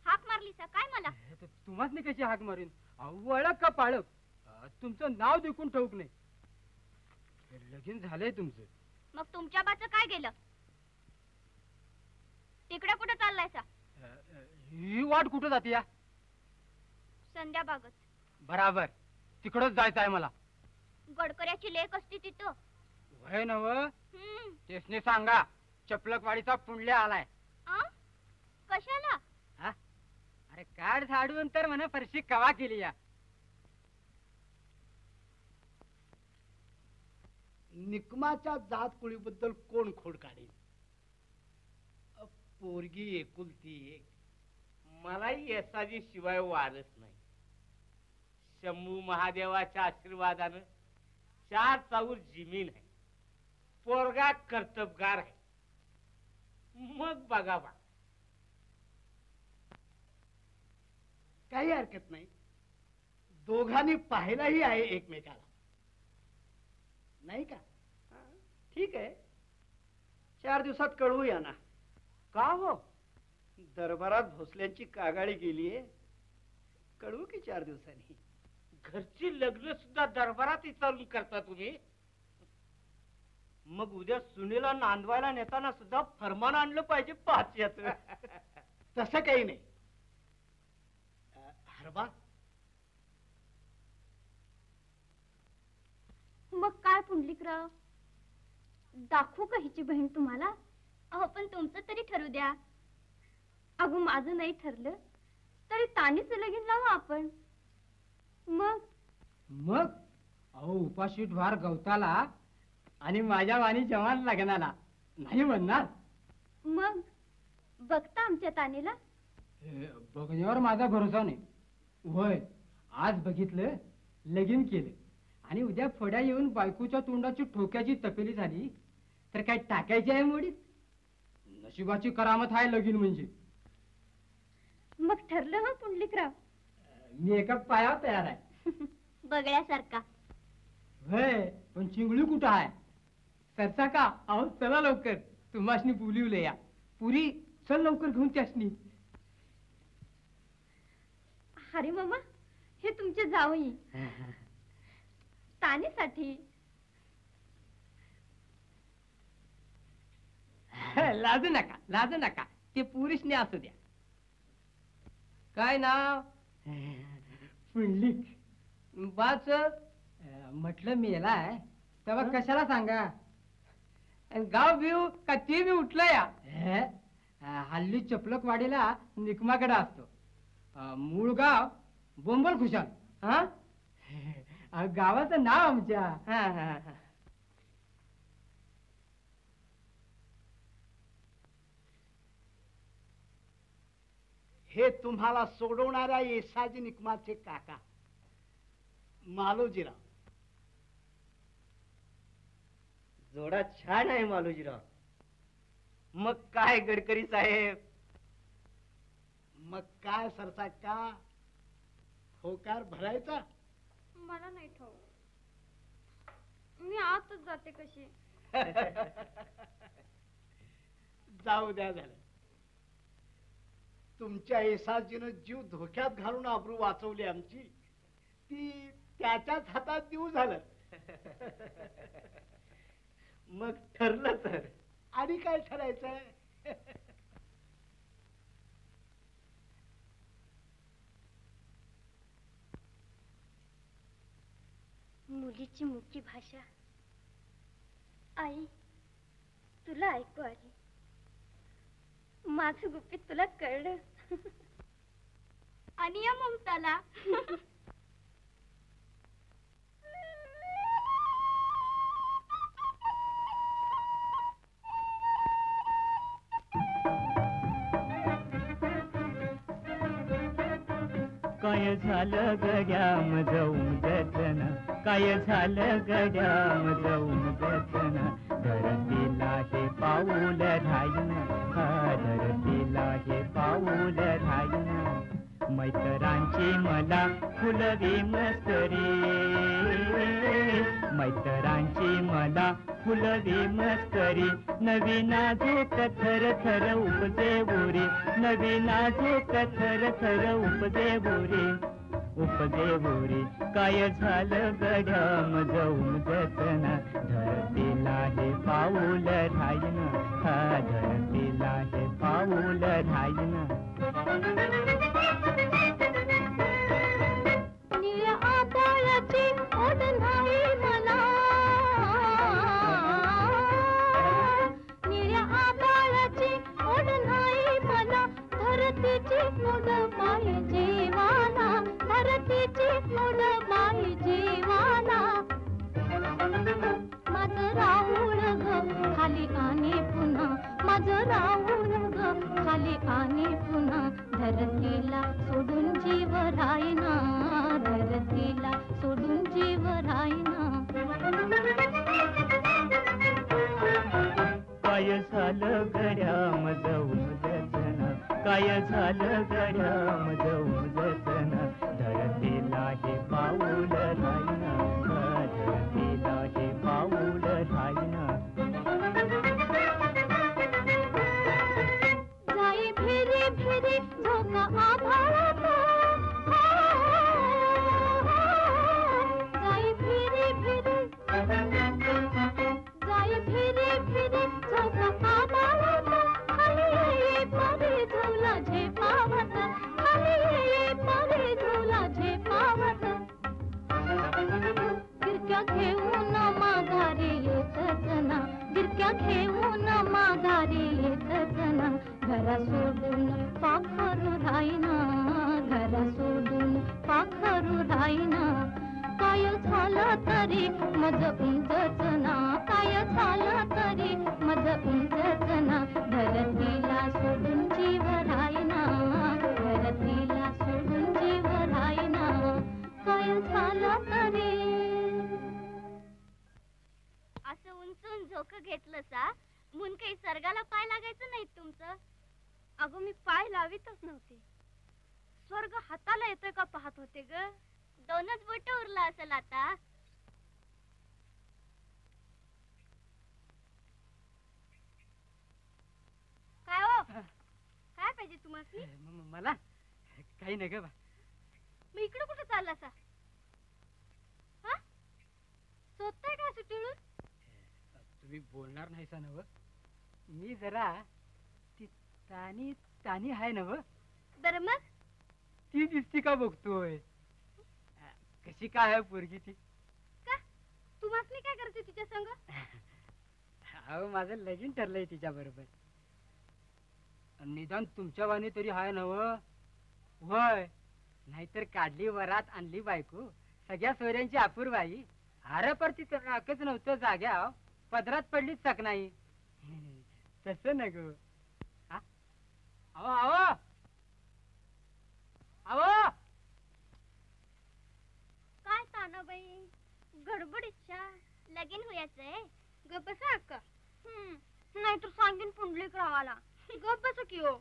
हाक मारली सा काय मला? तुम्हाच नाही कशी हाक मारीन. वळख का पाळक तुमचं नाव देखून ठेवूक नाही. लगीन झालंय तुमचं. मग तुमच्या बाचं काय गेलं? तिकडे कुठे चाललाय सा? ही वाट कुठं जाते या? संध्या बागत. बराबर तिकडच जायचं आहे मला. गडकऱ्याची लेक असती तिथं. वय नव हम्म. तेसने सांगा चपलकवाडीचा पुंडल्या आलाय. आ? कशाला? अरे काढ झाडून तर म्हणा फरशी कवा केली या. निकमाच्या जात कुळीबद्दल कोण खोड काढेल? पोरगी एकुलती एक. मलाही येसाजी शिवाय वारच नाही. शंभू महादेवाच्या आशीर्वादानं 4 चाऊर जमीन आहे. पोरगा कर्तबगार आहे. मग बघा बा. काही हरकत नाही. दोघांनी पाहिलाही आहे एकमेकाला, नाही का? ठीक आहे, 4 दिवसात कळवूया ना. का हो? दरबारात भोसल्यांची कागाळी गेलीये, कळवू की 4 दिवसांनी. घरची लग्न सुद्धा दरबारात विचारून करता तुम्ही? मग उद्या सुनेला नांदवायला नेताना सुद्धा फरमान आणलं पाहिजे 5 तसं काही नाही. हरबा, मग काय पुंडलिकराव, दाखवू का हिची बहीण तुम्हाला? अहो पण तुमचं तरी ठरू द्या. अगो माझं नाही ठरलं तरी तानीच लगीन लावू आपण. मग अहो उपाशी ढवार गवताला आणि माझ्या वाणी जवान लग्नाला नाही म्हणणार. मग बघता आमच्या तानीला. बघण्यावर माझा भरोसा नाही. होय, आज बघितलं, लगीन केलं आणि उद्या फोड्या येऊन बायकोच्या तोंडाची ठोक्याची तपेली झाली तर काय टाकायची आहे मोडीत? नशिबाची करामत आहे लगीन म्हणजे. मग ठरलं हा पुंडलिकराव? मी एका पायावर तयार आहे. बघण्यासारखा. होय, पण चिंगळी कुठं आहे? सरसा का? अहो चला लवकर, तुम्हासनी बोलिवलं या. पुरी चल लवकर घेऊन त्यासनी. अरे मामा, हे तुमचे जावई तानीसाठी. लाजू नका, लाजू नका. ते पुरुषने असू द्या. काय नाव? पुंडलिक. बाच म्हटलं मेलाय तेव्हा कशाला सांगा? गाव बिव का ते बी उठलं या. हल्ली चपलकवाडीला निकमाकडे असतो. मूळ गाव बोंबल खुशाल. गावाचं नाव आमच्या. हे तुम्हाला सोडवणाऱ्या येसाजी निकमाचे काका मालोजीराव. जोडा छान आहे मालोजीराव. मग काय गडकरी साहेब? मग काय सरसा का होकार भरायचा? मला नाही ठाऊक, मी आतच जाते कशी. जाऊ द्या झालं. तुमच्या येसाजीनं जीव धोक्यात घालून आबरू वाचवली आमची, ती त्याच्याच हातात देऊ झालं. मग ठरलं तर. आणि काय ठरायचंय? मुलीची मुखी भाषा आई तुला ऐकू आली. माझं गुपित तुला कळलं. आणि या ममताला काय झालं गड्याम जाऊन गचना, काय झालं गड्याम जाऊन गचना, धरतीला हे पाऊल राहिना, धरतीला हे पाऊल राहिना. मैतरांची मला फुलवी मस्तरी, मैतरांची मला फुलवी मस्तरी, नवी नाजूक थर थर उपजे बोरी, नवी नाजूक थर थर उपजे बोरी, उपजे बोरी. काय झालं गड्याम जाऊन गचना, धरतीला हे पाऊल राहिना, धरतीला हे पाऊल राहिना. निळ्या आभाळाची ओढ नाही मला, निळ्या आभाळाची ओढ नाही मला, धरतीची ओढ पाहिजे मला, धरतीची ओढ पाहिजे मला. माझं राहुळ ग खाली आणि पुन्हा, माझं राहुळ ग खाली आणि पुन्हा, धरतीला सोडून जीव राहिना, धरतीला सोडून जीव राहिना. काय झालं गड्याम जाऊन गचना, काय झालं गड्याम जाऊन गचना, धरतीला हे पाऊल राहिना, धरतीला हे पाऊल राहिना. जाई फिरी फिरी झोका आभाळात, जाई फिरी फिरी, जाई फिरी फिरी झोका आभाळात, खाली येई परी झुला झेपावत, खाली येई परी झुला झेपावत. गिरक्या घेऊन माघारी येतच ना, गिरक्या घेऊन माघारी येतच ना, घरा सोडून पाखरू राहिना, घरा सोडून पाखरू राहिना. काय झालं तरी मज उंचच ना, काय झालं तरी मज उंचच ना, धरतीला सोडून जीव राहिना, धरतीला सोडून जीव राहिना. काय झालं तरी. असं उंचून झोकं घेतलं सा म्हणून काही सर्गाला पाय लागायचं नाही तुमचं. अगं मी पाय लावितच नव्हते, स्वर्ग हाताला येतोय का पाहत होते ग. दोनच बोट उरला असेल आता. काय हो, काय पाहिजे तुम्हाला? मला काही नाही ग बा. मी इकडे कुठे चालला सा? हा, शोधताय काय सुटिळून? तुम्ही बोलणार नाही सा नव. मी जरा ती तानी तानी आहे नव. बर मग ती दिसती का बघतोय. कशी काय आहे पोरगी ती. का तुम्हाला काय करते तिच्या संग? अहो माझं लगीन ठरलंय तिच्या बरोबर. निदान तुमच्या वाणी तरी हाय नव. होय, नाहीतर काढली वरात आणली बायको, सगळ्या सोयऱ्यांची अपूर्वाई. अरे पर ती नाकच नव्हतं जाग्या, पदरात पडलीच चक नाही. तसं न ग. अहो अहो अहो, काय तानाबाई गडबड इच्छा लगीन होयाचंय. गप बसा अक्का. नाहीतर सांगेन पुंडलिक रावाला. गप बसा की हो.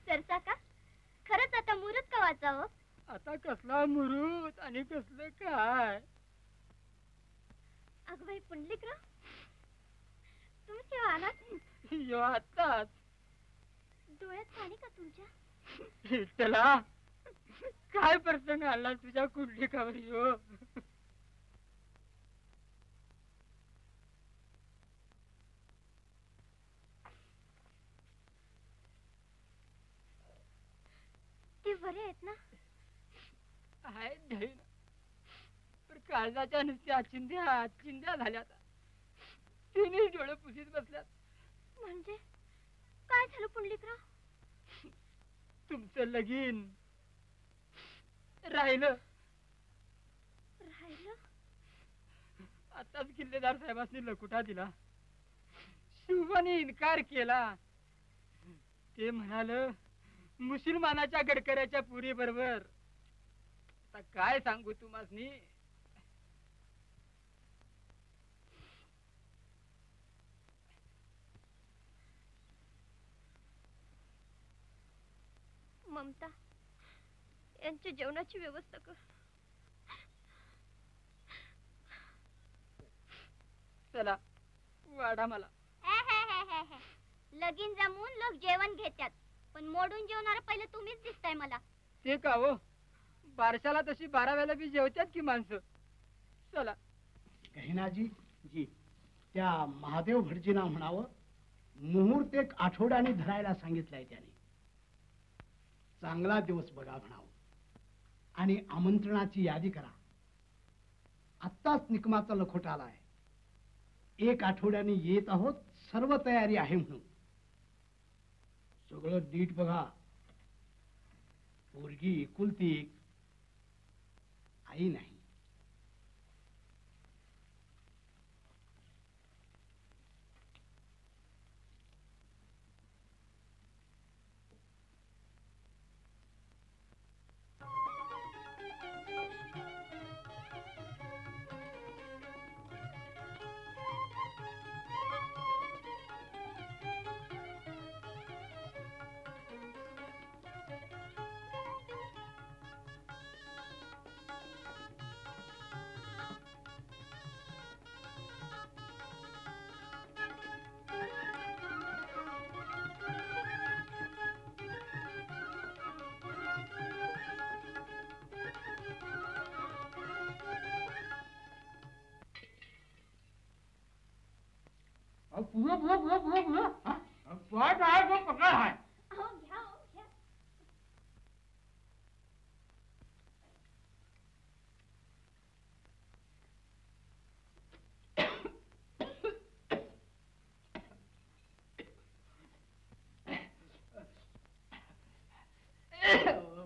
सरसा का खरंच आता मुहूर्त कवाचा हो? आता कसला मुहूर्त आणि कसलं काय. अगं बाई पुंडलिकराव, तुम्ही केव्हा आलात? यो आताच. डोळ्यात पाणी का तुमच्या? त्याला काय प्रसंग आला तुझ्या कुंडलिकावर यो. ते बरे आहेत ना? आहे पण काळजाच्या नुसत्या चिंध्या झाल्यात. तिने डोळे पुसीत बसल्यात. म्हणजे काय झालं पुंडलिकराव? तुमचं लगीन राहिलं. राहिलं? आताच किल्लेदार साहेबांनी लकुटा दिला. शिवबाने इन्कार केला. ते म्हणाल मुसलमानाच्या गडकऱ्याच्या पुरी बरोबर. आता काय सांगू तुम्हासनी. ममता, यांच्या जेवणाची व्यवस्था कर. चला वाढा मला. लगीन जमून लोक जेवण घेतात, पण मोडून जेवणारा पहिले तुम्हीच दिसताय मला. ते का हो, बारशाला तशी 12 वेळेला बी जेवतात की माणसं. चला. गहिनाजी जी, त्या महादेव भटजींना म्हणावं मुहूर्त 1 आठवड्याने धरायला सांगितलंय त्याने. चांगला दिवस बघा म्हणावं आणि आमंत्रणाची यादी करा. आत्ताच निकमाचा लखोटा आलाय. 1 आठवड्याने येत आहोत, सर्व तयारी आहे म्हणून. सगळं नीट बघा. पोरगी एकुलती एक, आई नाही. पाठ आहे तो पकड आहे.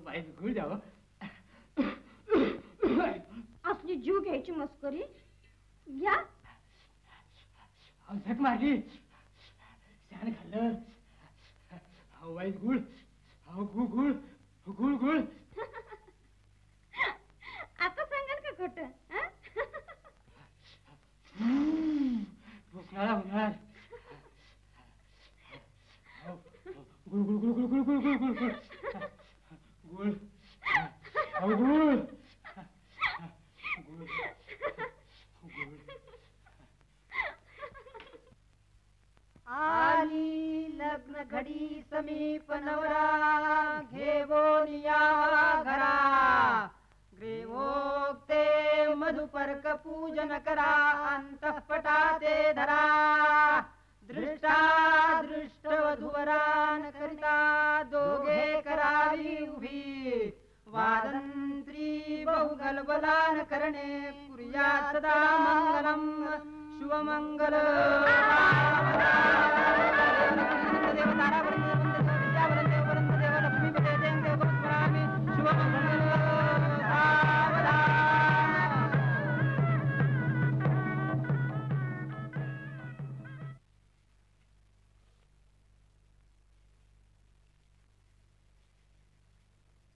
बाई घुळ द्यावं. असली जीव घ्यायची मस्करी घ्या. झक मारली, शान खाल्लं. अहो वाईट गुळ, अहो गुळ गुळ गुळ गुळ. आता सांगाल का खोट? उन्हाळा होणार. गुळ गुळ गुळ गुळ गुळ गुळ गुळ गुळ गुळ गुळ. अहो गुळ गुळ गुळ. आली लग्न घडी समीप नवरा घेवोन या घरा. ग्रीवोक्ते मधुपर्क पूजन करा अंतःपटा ते धरा. दृष्टा दृष्ट वधूवरान करिता दोघे करावी उभी. वादंत्री बहुगलबलान करणे कुर्या सदा मंगलम शुभमंगल.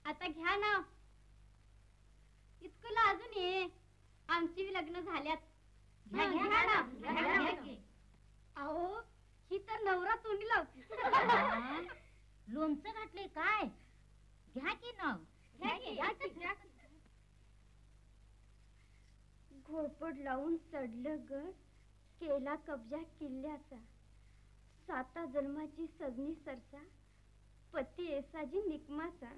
आता घ्या ना. इतकं अजून ये. आमची बी लग्न झाल्यात. घ्या ना. अहो ही तर नवरा तोंडी लावते. लोणचं घातले काय? घ्या की ना. घोरपड लावून चढलं गड, केला कब्जा किल्ल्याचा. 7 जन्माची सजनी सरसा, पती येसाजी निकमाचा.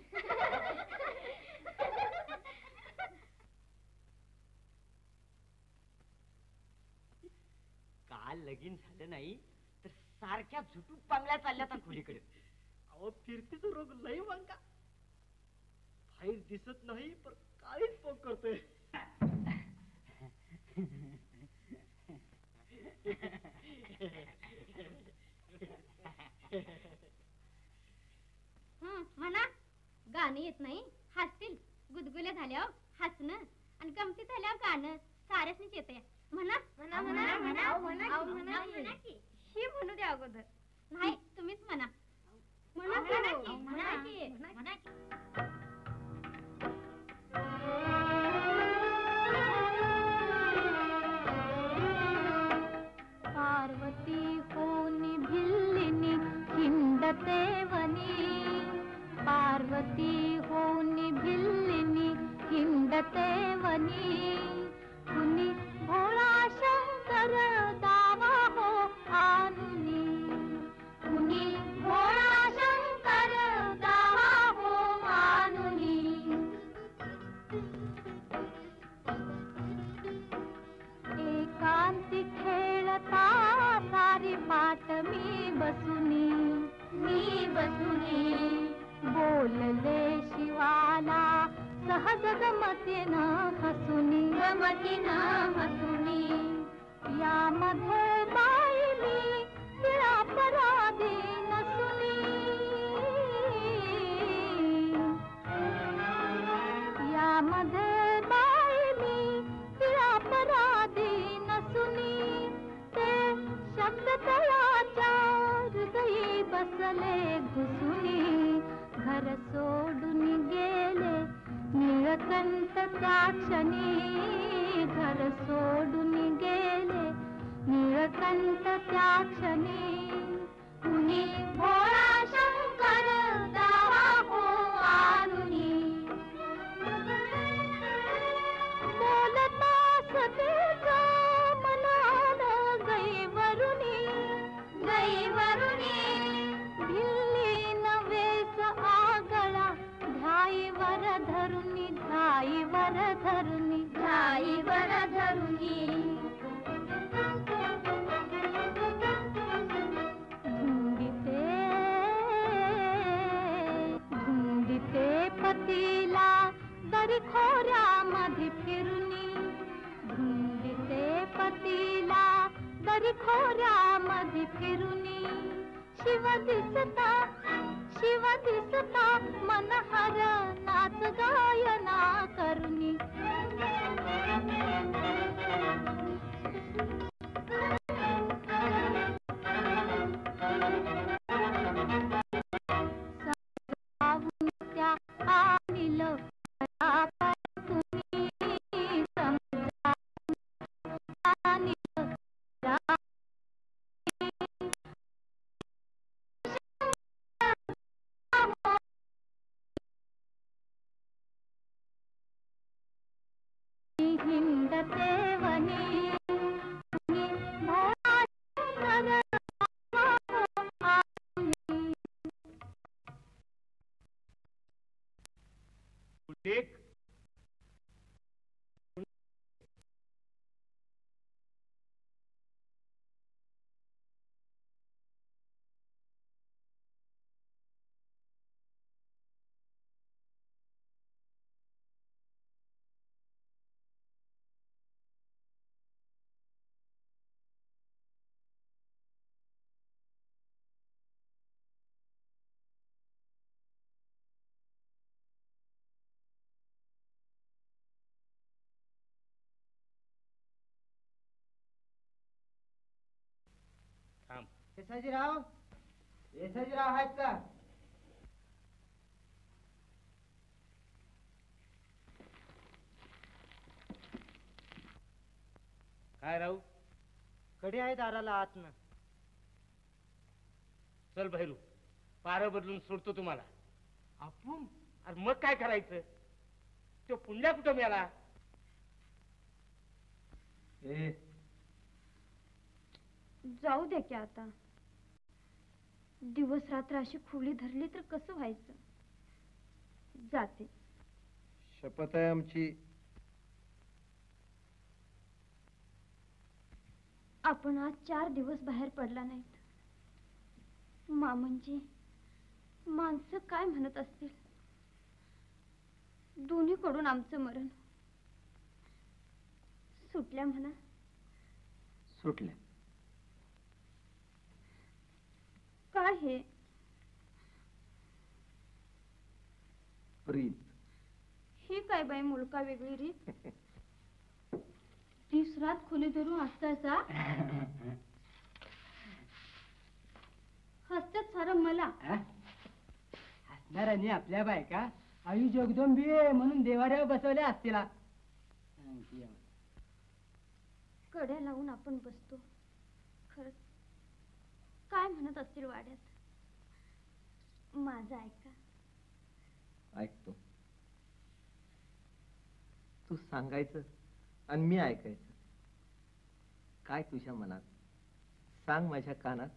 काल लगीन झालं नाही तर सारख्या झुटूक पांगल्या चालल्या खोलीकडे. अहो फिरतीचा रोग लई वांका. बाहेर दिसत नाही पण काळीच पोक करतोय. म्हणा की. ही म्हणू द्या अगोदर. नाही तुम्हीच म्हणा. म्हणा की. पार्वती होनी भिल्लिनी हिंडते वनी. पार्वती होनी भिल्लिनी हिंडते वनी. कुणी भोळा शंकर दावा हो आनुनी. कुणी भोळा शंकर दावा हो आनुनी. एकांती खेळता सारी पाट मी बसुनी. बोलले शिवाला सहज गमतीन हसुनी. यामध्ये बाई मी तिळापराधी नसुनी. यामध्ये बाई मी तिळापराधी नसुनी. ते शब्द तयाच्या हृदयी बसले घुसुनी. घर सोडून गेले निळकंठ त्या क्षणी. घर सोडून गेले निळकंठ त्या क्षणी. कुणी भोळा शंकर दावा हो आनुनी. बोलता सतेज मनान गैवरुनी. भिल्ली नवेस आगळा ध्याईवर धरुनी. धुंडिते पतीला दरी खोऱ्यामध्ये फिरुनी. धुंडिते पतीला दरी खोऱ्यामध्ये फिरुनी. शिव दिसता मनहर नाच गायना करुनी. त्या आणील हिंडते वनी. उल्लेख थांब. येसाजीराव आहेत का? काय राहू? कडी आहे दाराला आतनं. चल भैरू, पारं बदलून सोडतो तुम्हाला. आपण अरे मग काय करायचं? तो पुण्या कुठं मिळाला? जाऊ द्या की आता. दिवस रात्र अशी खोली धरली तर कसं व्हायचं. जाते. शपथ आहे आमची. आपण आज 4 दिवस बाहेर पडला नाहीत. मामंजी माणसं काय म्हणत असतील. दोन्हीकडून आमचं मरण. सुटल्या म्हणा. सुटल्या. काय हे? रीत. ही काय बाई मुलका वेगळी रीत. ती उसरात खोली धरून हसतायचा हसतात सारं मला. हसणाऱ्यांनी आपल्या बायका आयु जगदंबी म्हणून देवाऱ्यावर बसवल्या असतीला. कड्या लावून आपण बसतो, खरंच काय म्हणत असतील वाड्यात. माझं ऐका. ऐकतो. तू सांगायचं आणि मी ऐकायचं. काय तुझ्या मनात सांग माझ्या कानात.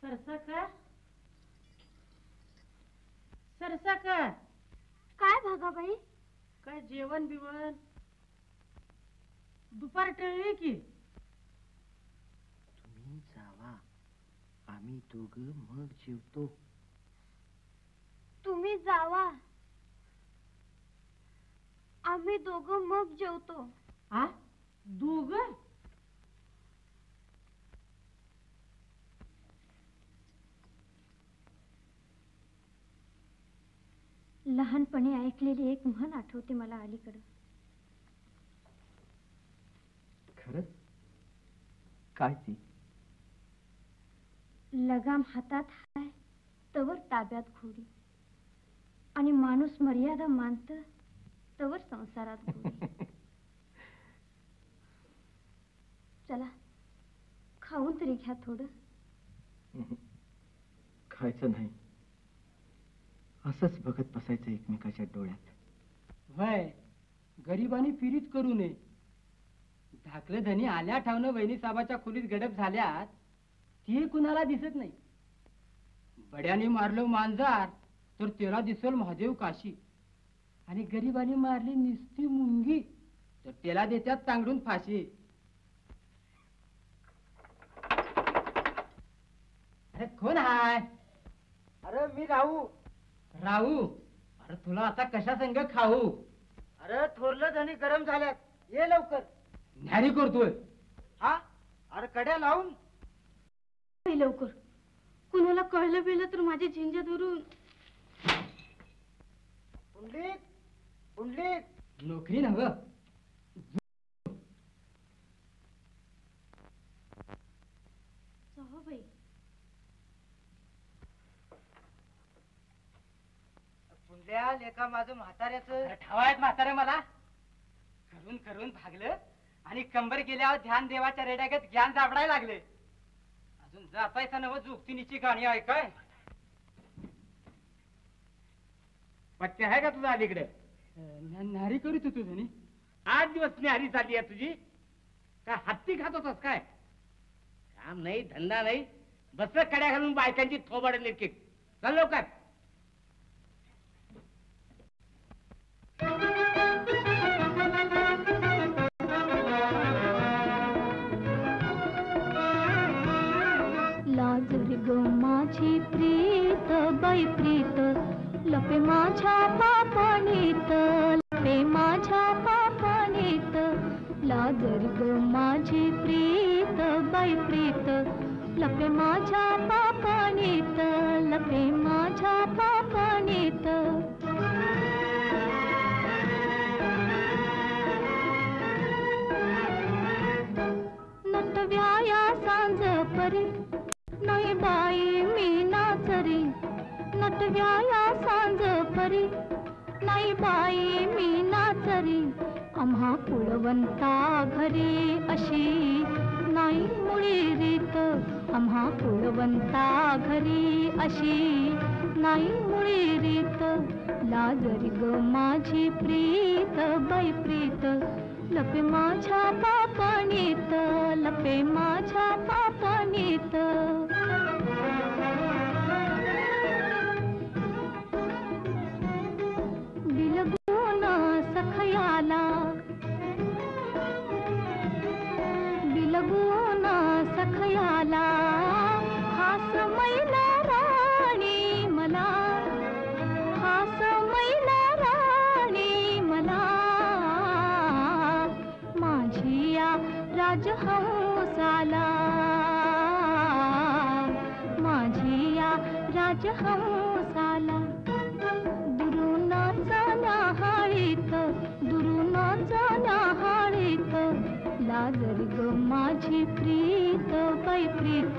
सरसाकर, सरसाकर, काय भागाबाई? काय जेवण बिवण दुपार टळली की? तुम्ही जावा, आम्ही दोघं मग जेवतो. तुम्ही जावा, आम्ही दोघं मग जेवतो. आ दोघं? लहानपणी ऐकलेली एक म्हण आठवते मला अलीकडं. खरंच? काय ती? लगाम हातात हाय तवर ताब्यात घोडी, आणि माणूस मर्यादा मानत तवर संसारात घोडी. चला खाऊन तरी घ्या थोडं. खायचं नाही, असंच बघत बसायचं एकमेकाच्या डोळ्यात. वय गरिबांनी फिरीच करू नये. धाकलं धनी आल्या ठावनं वहिनी साहेबाच्या खोलीत गडप झाल्यात ती कुणाला दिसत नाही. बड्याने मारलं मांजार तर त्याला दिसल महादेव काशी, आणि गरिबांनी मारली निस्ती मुंगी तर त्याला देतात तांगडून फाशी. अरे कोण हाय? अरे मी राहू. राहू? अरे तुला आता कशा संग खाऊ? अरे थोरलं धनी गरम झाल्यात, ये लवकर. न्यारी करतोय. हा अरे कड्या लावून लवकर, कुणाला कळलं बिळलं तर माझी झिंजा धरून. पुंडलिक, पुंडलिक. नोकरी नव. जाऊबाई, पुंडल्या लेका माझं म्हाताऱ्याचं ठेवायत म्हातारे मला. करून करून भागलं आणि कंबर गेल्यावर ध्यान देवाच्या रेड्यागत ज्ञान जाबडायला लागले. अजून जातायचा नव जुगतीनीची गाणी ऐकाय. पत्ते आहे का तुझा अलीकडे? नारी करीत होतो धनी. 8 दिवस न्यारी चालली आहे तुझी. काय हत्ती खात होतास काय? काम नाही, धंदा नाही, बस कड्या घालून बायकांची थोबाड लिरकिक. चल लवकर. लाजर ग माझी प्रीत बाई प्रीत, लपे माझ्या पापणीत, लपे माझ्या पापणीत. लाजर ग माझी प्रीत बाई प्रीत, लपे माझ्या पापणीत, लपे माझ्या पापणीत. नटव्याया सांज परी नाही बाई मी नाचरी. नटव्याया सांज परी नाही बाई मी नाचरी. आम्हा कुळवंता घरी अशी नाही मुळी रीत. आम्हा कुळवंता घरी अशी नाही मुळी रीत. लाजरी ग माझी प्रीत बाई प्रीत, लपे माझ्या पापणीत, लपे माझ्या पापणीत. बिलगून सखयाला, बिलगून सखयाला, हास मैना राणी मला, हास मैना राणी मला. माझी या राजहंसाला, माझी या राजहंसाला. दुरुनाचा न्याहाळीत, दुरुनाचा न्याहाळीत, लाजरी ग माझी प्रीत बाई प्रीत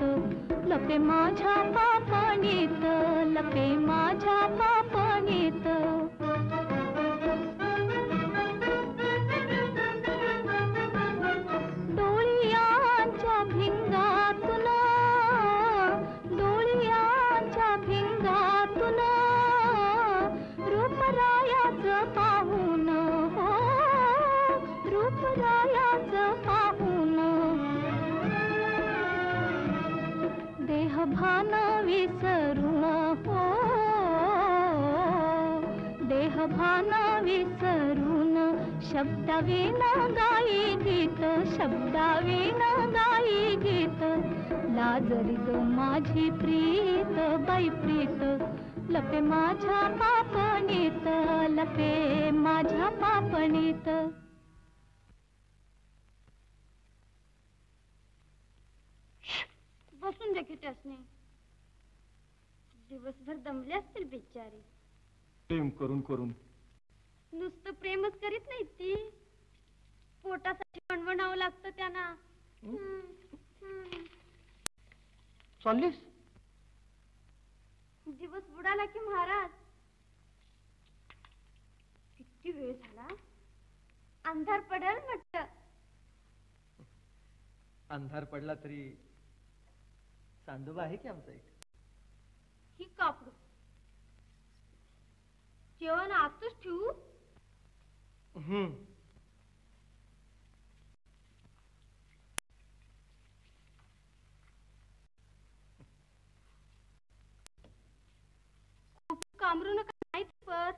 लपे माझ्या पापणीत लपे माझ्या पापणीत डोळ्यांच्या भिंगातून डोळ्यांच्या भिंगातून रूपरायाचं पाहून हो रूपरायाचं पाहून देहभान विसरून हो देहभान विसरून शब्दावीण गाई गीत शब्दावीण गाई गीत लाजरी ग माझी प्रीत बाई प्रीत लपे माझ्या पापणीत लपे माझ्या पापणीत बसून दे की त्यासने दिवसभर दमले असतील बिचारी प्रेम करून करून नुसतं प्रेमच करीत नाही ती पोटासाठी वणवणावं लागतं त्यांना चाललीस दिवस बुडाला की महाराज किती वेळ झाला अंधार पडेल म्हटलं अंधार पडला तरी चांदोबा आहे की आमचा एक ही कापडू जेवण आतच ठेवू कामरू नका नाही पर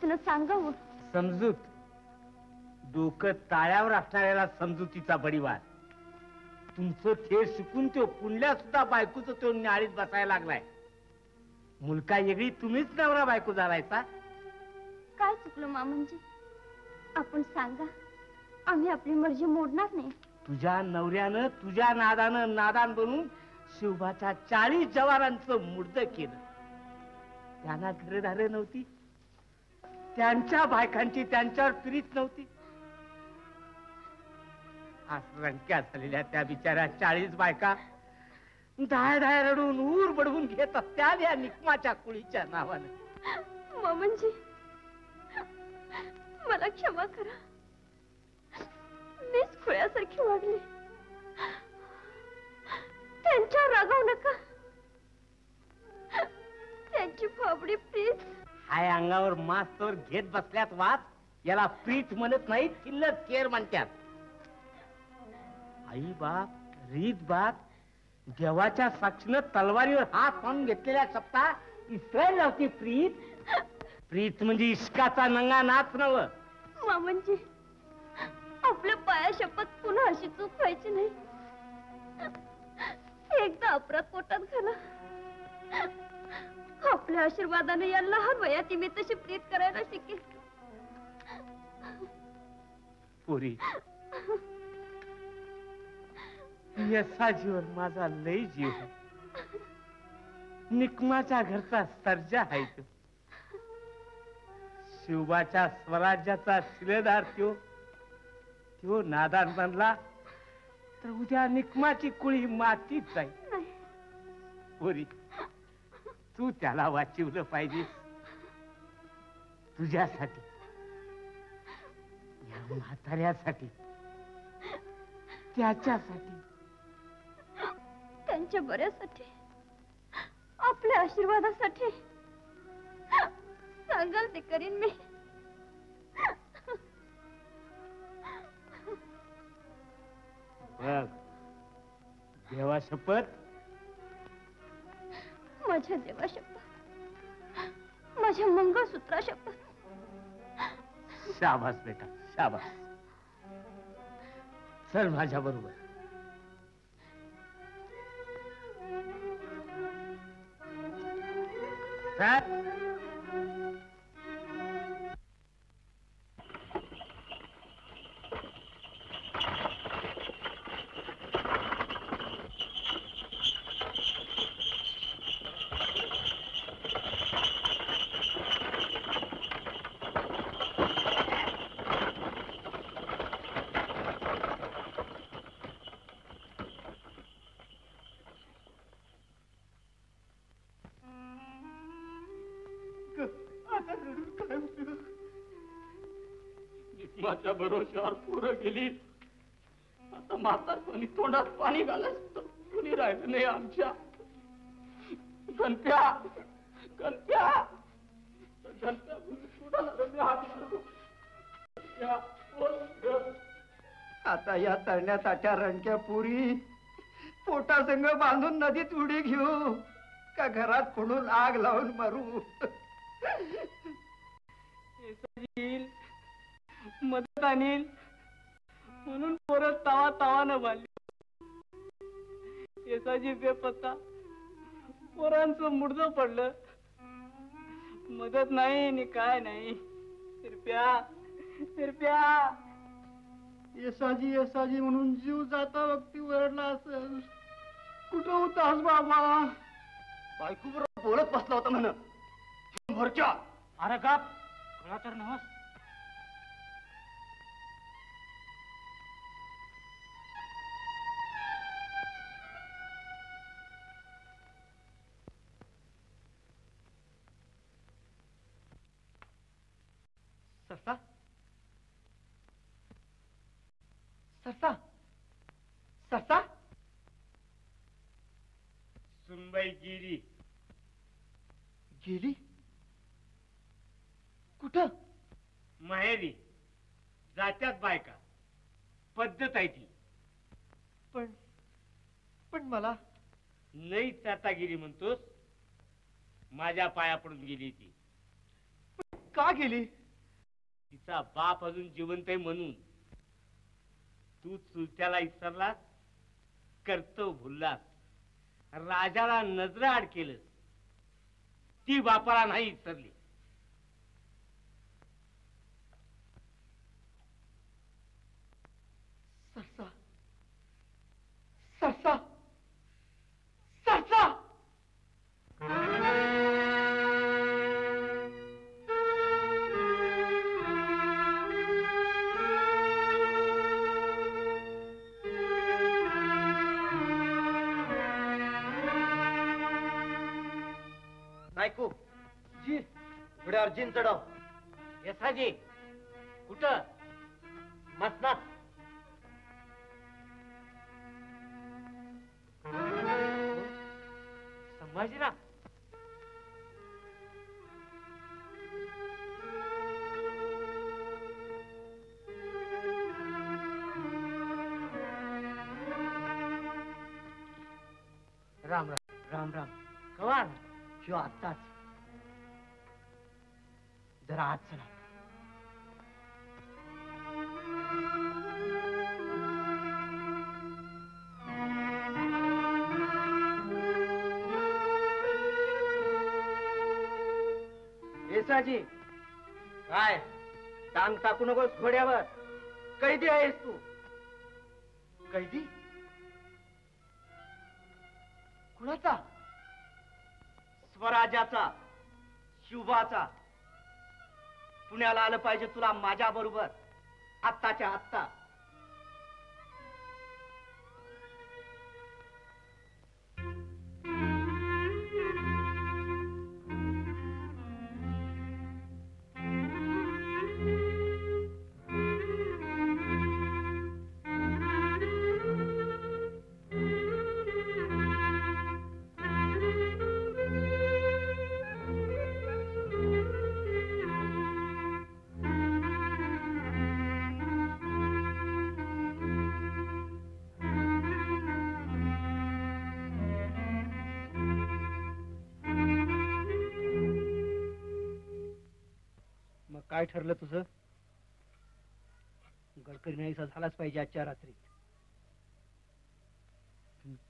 तुला सांगावं. समजूत डोकं ताळ्यावर असणाऱ्याला समजुतीचा बडीवार. तुमचं खेळ शिकून तो पुण्या सुद्धा बायकोच तो नाळीत बसायला लागलाय. मुलका वेगळी तुम्हीच नवरा बायको झालायचा. काय चुकलं मामांजी? आपण सांगा, आम्ही आपली मर्जी मोडणार नाही. तुझ्या नवऱ्यानं तुझ्या नादानं नादान बनून शिवबाच्या 40 जवानांचं मुर्द केलं. त्यांना घरदार नव्हती, त्यांच्या बायकांची त्यांच्यावर प्रीत नव्हती. आज रंक्या झालेल्या त्या बिचाऱ्या 40 बायका धाय धाय रडून ऊर बडवून घेत असत्या या निकमाच्या कुळीच्या नावानं. मामांजी, मला क्षमा करा. मीच खुळ्यासारखी वागली. त्यांच्या रागाव नका. त्यांची फाबडी प्लीज. हाय अंगावर मास्तर घेत बसल्यात वाद. याला प्रीत म्हणत नाही, किल्लत केर म्हणतात. आई बाप, रीत बाप, देवाच्या साक्षीनं तलवारीवर हात मारून घेतलेल्या सप्ता इस्रायल नव्हती प्रीत. प्रीत म्हणजे इश्काचा नंगा नाच नव. मामांजी, आपल्या पाया शपथ पुन्हा अशी चूक व्हायची नाही. एकदा अपराध पोटात घाला. आपल्या आशीर्वादाने या लहान वयात मी तशी प्रीत करायला शिकेल. पोरी, यसाजीवर माझा लय जीव आहे. निकमाच्या घरचा सर्जा आहे तो. शिवबाच्या स्वराज्याचा शिलेदार त्यो नादान बनला तर उद्या निकमाची कुळी मातीत जाईल. पोरी, तू त्याला वाचवलं पाहिजे. तुझ्यासाठी, या म्हाताऱ्यासाठी, त्याच्यासाठी, त्यांच्या बऱ्यासाठी, आपल्या आशीर्वादासाठी सांगाल ते करीन मी. बघ, देवा शपथ. माझ्या देवा शपथ, माझ्या मंगळसूत्रा शपथ. शाबास बेटा, शाबास. चल माझ्या बरोबर. माझ्या भरोश्यावर पोरं गेली. आता म्हातारपणी तोंडात पाणी घालायचं कुणी राहिलं नाही आमच्या. गणप्या, गणप्या, गणप्या, आता या तळण्या ताट्या रणक्या पुरी पोटासंग बांधून नदीत उडी घेऊ का घरात खुणून आग लावून मारू? मदत आणील म्हणून परत तावा तावानं बांधली. येसाजी बेपत्ता, पोरांचं मुडदं पडलं. मदत नाही नि काय नाही. तिरप्या, तिरप्या. येसाजी येसाजी म्हणून जीव जाता वक्ती वरडला असेल. कुठं होतास बाबा? बायको बरोबर बोलत बसला होता म्हण. भरच्या. अरे का कळा तर नव्हस. सरसा, सरसा, सरसा. सुनबाई गेली. गेली? कुठं? माहेरी. जात्यात बायका, पद्धत आहे ती. पण मला नाही आता गेली म्हणतोस. माझ्या पाया पडून गेली ती. का गेली? तिचा बाप अजून जिवंत आहे म्हणून. तू चुलत्याला विसरलास, कर्तव्य भुललास, राजाला नजराआड केलं. ती बापाला नाही विसरली. सरसा सरसा सरसा नायकू जी घोड्यावर जिन चढव. येसाजी कुठं? मसनात. संभाजीराव. राम राम. राम राम. कवा? शिव आत्ताच. जरा आत चला. येसाजी काय टांग टाकू नकोस घोड्यावर. कैदी आहेस तू. कैदी? कुणाचा? स्वराज्याचा, शिवबाचा. पुण्याला आलं पाहिजे तुला माझ्या बरोबर, आत्ताच्या आत्ता. काय ठरलं तुझं? गडकरी नाहीसा झालाच पाहिजे आजच्या रात्री.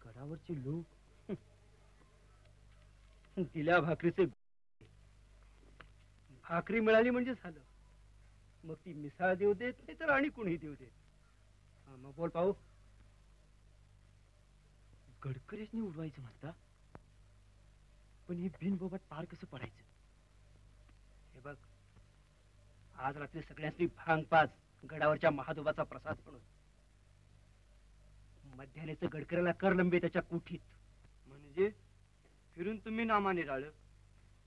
गडावरचे लोक दिल्या भाकरीचे भाकरी मिळाली म्हणजे झालं. मग ती मिसाळ देऊ देत नाही तर आणि कुणी देऊ देत. मग बोल पाहू. गडकरीसनी उडवायचं म्हणता, पण हे बिनबोबत पार कसं पडायचं? हे बघ, आज रात्री सगळ्यांनी भांग पाच गडावरच्या महादोबाचा प्रसाद म्हणून. मध्यानेच गडकरीला कर लंबे त्याच्या कुठीत. म्हणजे फिरून तुम्ही नामाने राहिलं,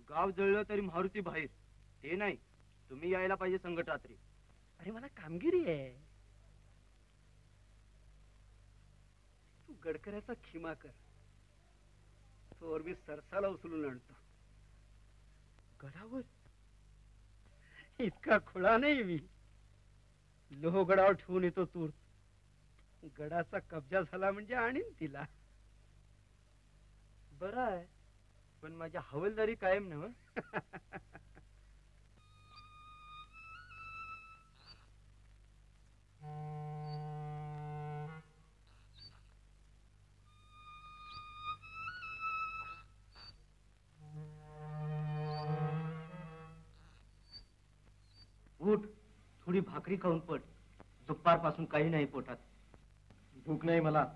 गाव जळलं तरी मारुती बाहेर. ते नाही, तुम्ही यायला पाहिजे संकट रात्री. अरे मला कामगिरी आहे. तू गडकऱ्याचा खिमा कर, तोवर मी सरसाला उचलून आणतो. गडावर? इतका खुळा नाही मी. लोहगडावर ठेवून येतो तूर. गडाचा कब्जा झाला म्हणजे आणीन तिला. बरं आहे, पण माझ्या हवलदारी कायम नव्ह. उठ, थोडी भाकरी खाऊन पड. दुपारपासून काही नाही पोटात. भूक नाही मला.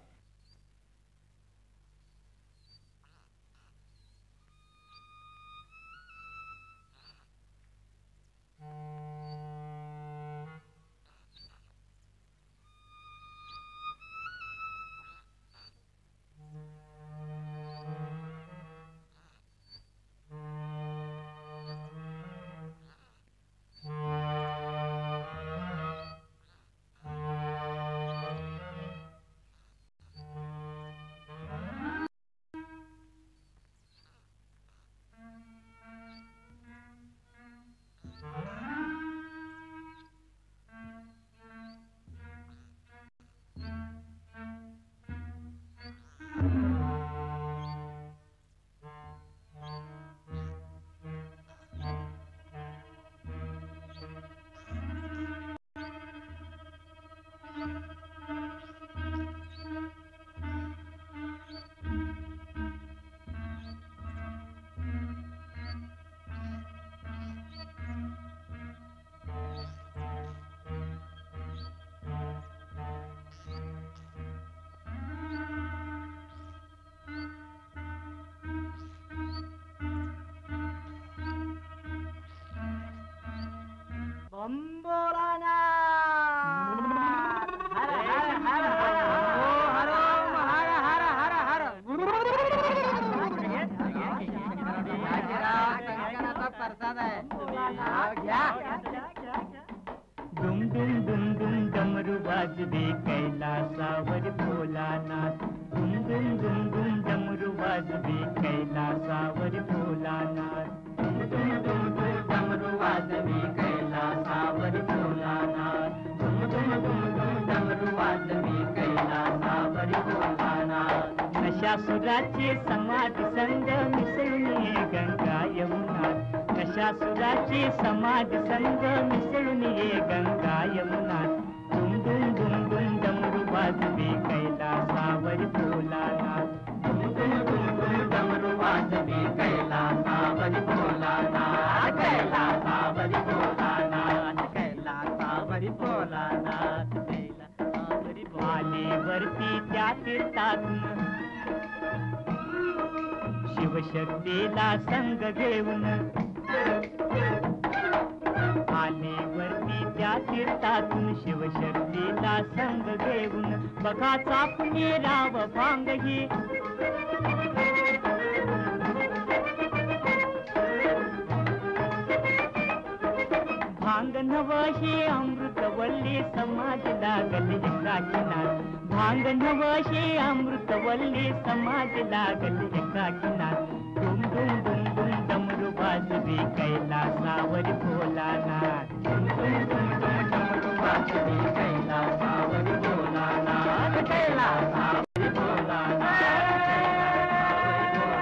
दुम दुम दुम दुम डमरू वाजवे कैलासावर भोलानाथ दुम दुम दुम दुम डमरू वाजवे कैलासावर भोलानाथ दुम दुम दुम दुम डमरू वाजवे कैलासावर भोलानाथ दुम दुम दुम दुम डमरू वाजवे कैलासावर भोलानाथ नशासुराचे समाधी संग मिसळून ये गंगा यमुना नशासुराचे समाधी संग मिसळून ये गंगा यमुना दुम दुम दुम दुम डमरू वाजवे कैलासावर भोलानाथ दुम दुम दुम दुम डमरू वाजवे कैलासावर भोलानाथ कैलासावर भोलानाथ कैलासावर भोलानाथ कैलासावर आलेवरती त्या तीर्थातून शिवशक्तीला संग घेऊन आलेवरती त्या तीर्थातून शिवशक्तीला संग घेऊन बघा चापून राव भांगही भांग नवशी अमृतवल्ली समाज लागली काकीनाथ भांग नवशी अमृतवल्ली समाज लागली काकीनाथ दुम दुम दुम दुम डमरू वाजवे कैलासावर भोलानाथ दुम दुम दुम दुम डमरू वाजवे कैलासावर भोलानाथ कैलासावर भोलानाथ कैलासावर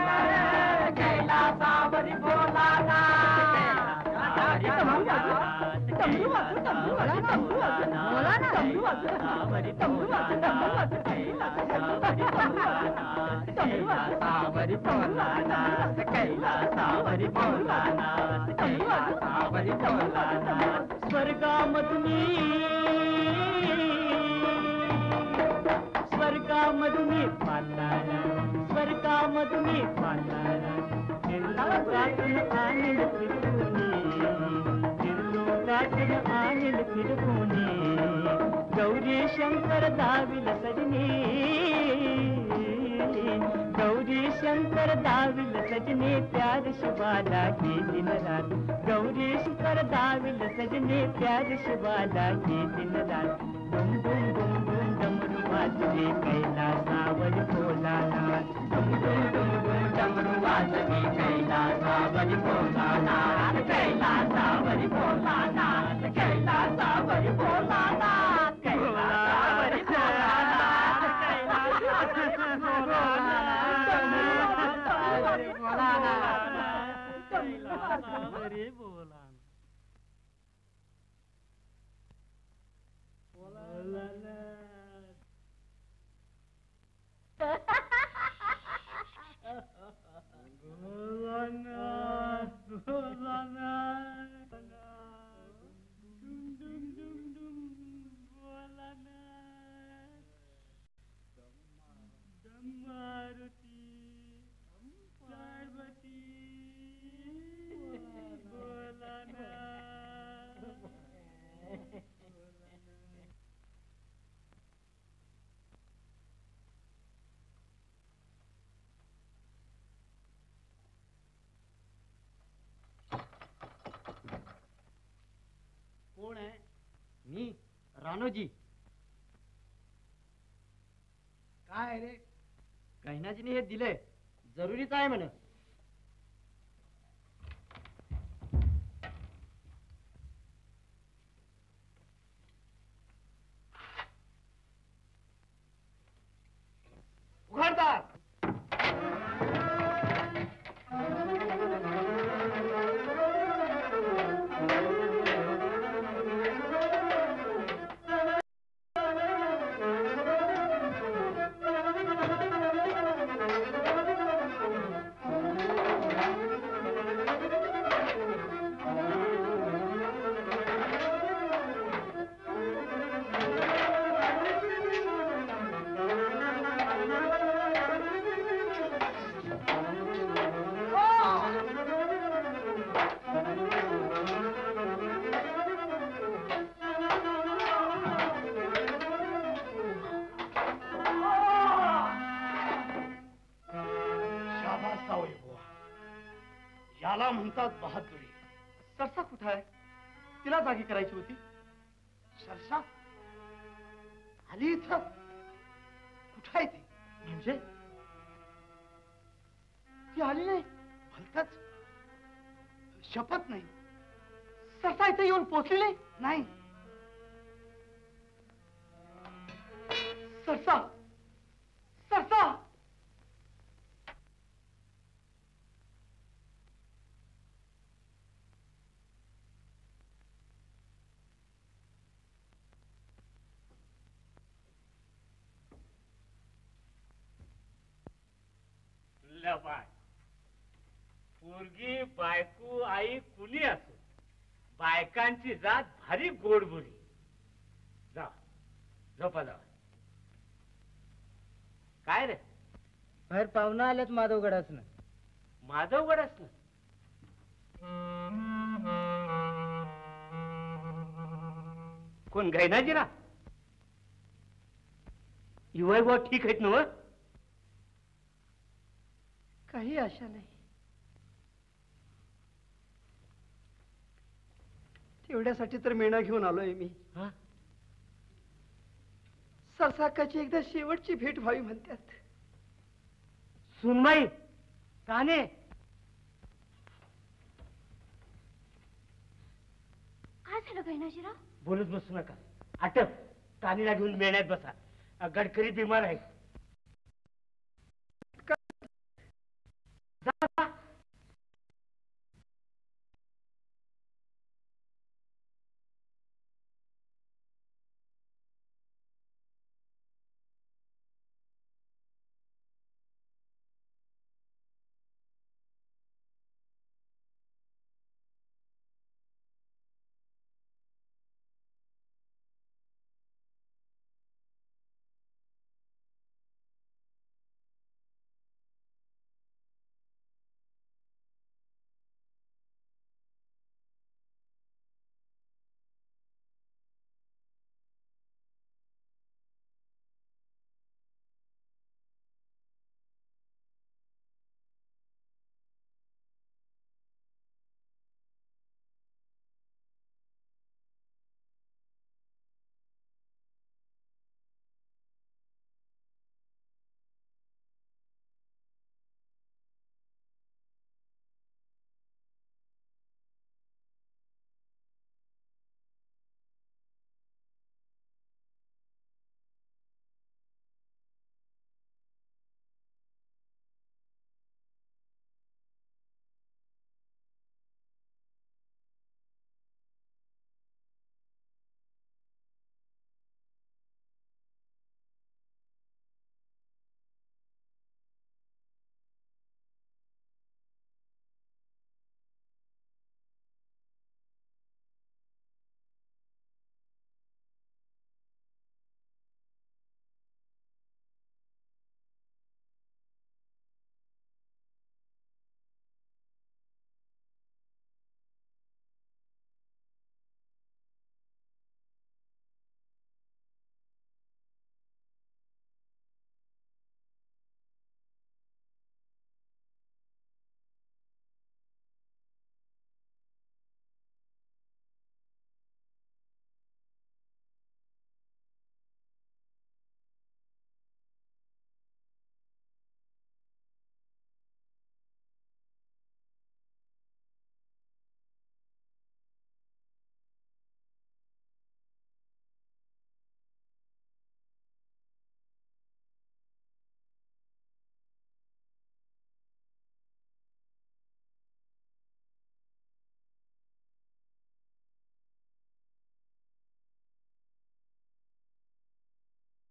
स्वर्गामधुनी पाताळा स्वर्गामधुनी पाताळा निर्लोकातून आणील फिरवूनी निर्लोकातून आणील फिरवूनी गौरी शंकर दाविल सजनी गौरी शंकर दाविल सजने प्यार शिवाला के दिन रात गौरी शंकर दाविल सजने प्यार शिवाला के दिन रात दुम दुम दुम दुम डमरू वाजवे कैलासावर भोलानाथ दुम दुम दुम दुम डमरू वाजवे कैलासावर भोलानाथ कैलासावर भोलानाथ कैलासावर भोलानाथ कैलासावर भोलानाथ कोण आहे? मी रानोजी. काय रे? कैनाजीने हे दिलंय, जरुरीच आहे म्हण. उघडतात. असावे बुवा. याला म्हणतात बहादुरी. सरसा कुठं आहे? तिला जागी करायची होती. सरसा आली इथं? कुठं आहे ती? म्हणजे ती आली नाही? भलतच शपथ नाही. सरसा इथे येऊन पोचली नाही? नाही. सरसा, सरसा. लबाड पोरगी बायको आई कुणी असो, बायकांची जात भारी गोडबोली. जा झोपा जा. काय रे बाहेर पाहुणा आल्यात माधवगडासनं. माधवगडासनं? कोण गैनाजीरा? युवाई बुवा ठीक आहेत ना? काही आशा नाही. तेवढ्यासाठी तर मेणा घेऊन आलोय मी. सरसाकाची एकदा शेवटची भेट व्हावी म्हणतात. सुनबाई काने काय झालं गैनाजीराव? बोलत बसू नका. आटप कानीला घेऊन मेण्यात बसा. गडकरी बिमार आहे.